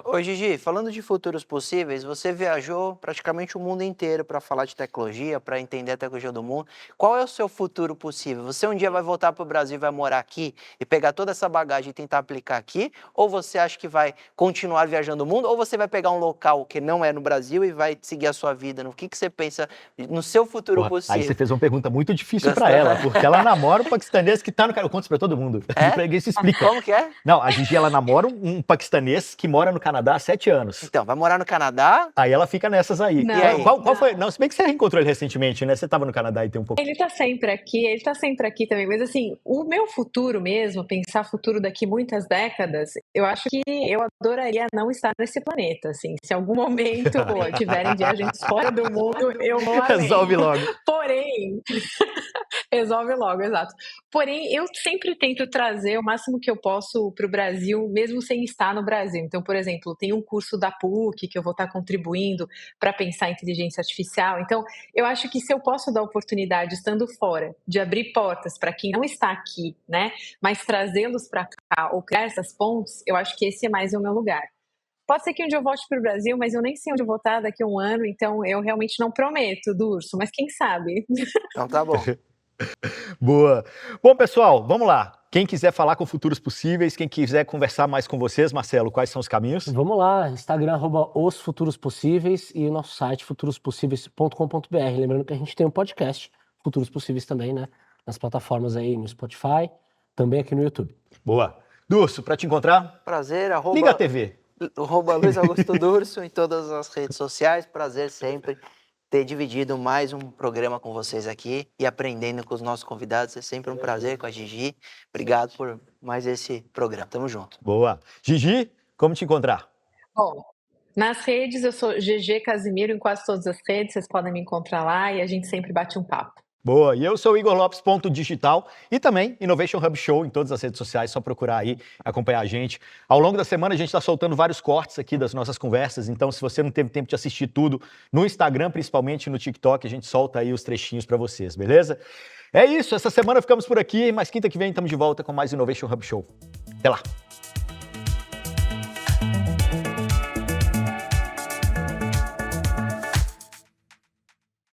Ô, Gigi, falando de futuros possíveis, você viajou praticamente o mundo inteiro para falar de tecnologia, para entender a tecnologia do mundo. Qual é o seu futuro possível? Você um dia vai voltar para o Brasil e vai morar aqui e pegar toda essa bagagem e tentar aplicar aqui? Ou você acha que vai continuar viajando o mundo? Ou você vai pegar um local que não é no Brasil e vai seguir a sua vida? No que você pensa no seu futuro possível? Aí você fez uma pergunta muito difícil para ela, porque ela namora um paquistanês que tá no Canadá. Eu conto isso pra todo mundo. Isso explica. Como que é? Não, a Gigi, ela namora um paquistanês que mora no Canadá há 7 anos. Então, vai morar no Canadá? Aí ela fica nessas aí. Não, E aí? Qual não. foi? Não, se bem que você reencontrou ele recentemente, né? Você tava no Canadá e tem um pouco. Ele tá sempre aqui também, mas assim, o meu futuro mesmo, pensar futuro daqui muitas décadas, eu acho que eu adoraria não estar nesse planeta, assim, se algum momento tiverem viagens fora do mundo, eu vou além. Resolve logo. Porém, resolve logo, exato. Porém, eu sempre tento trazer o máximo que eu posso para o Brasil, mesmo sem estar no Brasil. Então, por exemplo, tem um curso da PUC que eu vou estar contribuindo para pensar em inteligência artificial. Então, eu acho que se eu posso dar oportunidade, estando fora, de abrir portas para quem não está aqui, né, mas trazê-los para cá ou criar essas pontes, eu acho que esse é mais o meu lugar. Pode ser que um dia eu volte para o Brasil, mas eu nem sei onde eu vou estar daqui a um ano, então eu realmente não prometo, Durso, mas quem sabe? Então tá bom. Boa. Bom, pessoal, vamos lá. Quem quiser falar com Futuros Possíveis, quem quiser conversar mais com vocês, Marcelo, quais são os caminhos? Vamos lá, Instagram, @osfuturospossíveis e nosso site, futurospossíveis.com.br. Lembrando que a gente tem um podcast, Futuros Possíveis também, né? Nas plataformas aí, no Spotify, também aqui no YouTube. Boa. Durso, para te encontrar? Prazer, Liga a TV. Luiz Augusto Durso em todas as redes sociais. Prazer sempre ter dividido mais um programa com vocês aqui e aprendendo com os nossos convidados. É sempre um prazer com a Gigi. Obrigado por mais esse programa. Tamo junto. Boa. Gigi, como te encontrar? Bom, nas redes eu sou GG Casimiro em quase todas as redes, vocês podem me encontrar lá e a gente sempre bate um papo. Boa, e eu sou o Igor Lopes, Digital, e também Innovation Hub Show em todas as redes sociais, só procurar aí, acompanhar a gente. Ao longo da semana a gente está soltando vários cortes aqui das nossas conversas, então se você não teve tempo de assistir tudo, no Instagram, principalmente no TikTok, a gente solta aí os trechinhos para vocês, beleza? É isso, essa semana ficamos por aqui, mas quinta que vem estamos de volta com mais Innovation Hub Show. Até lá!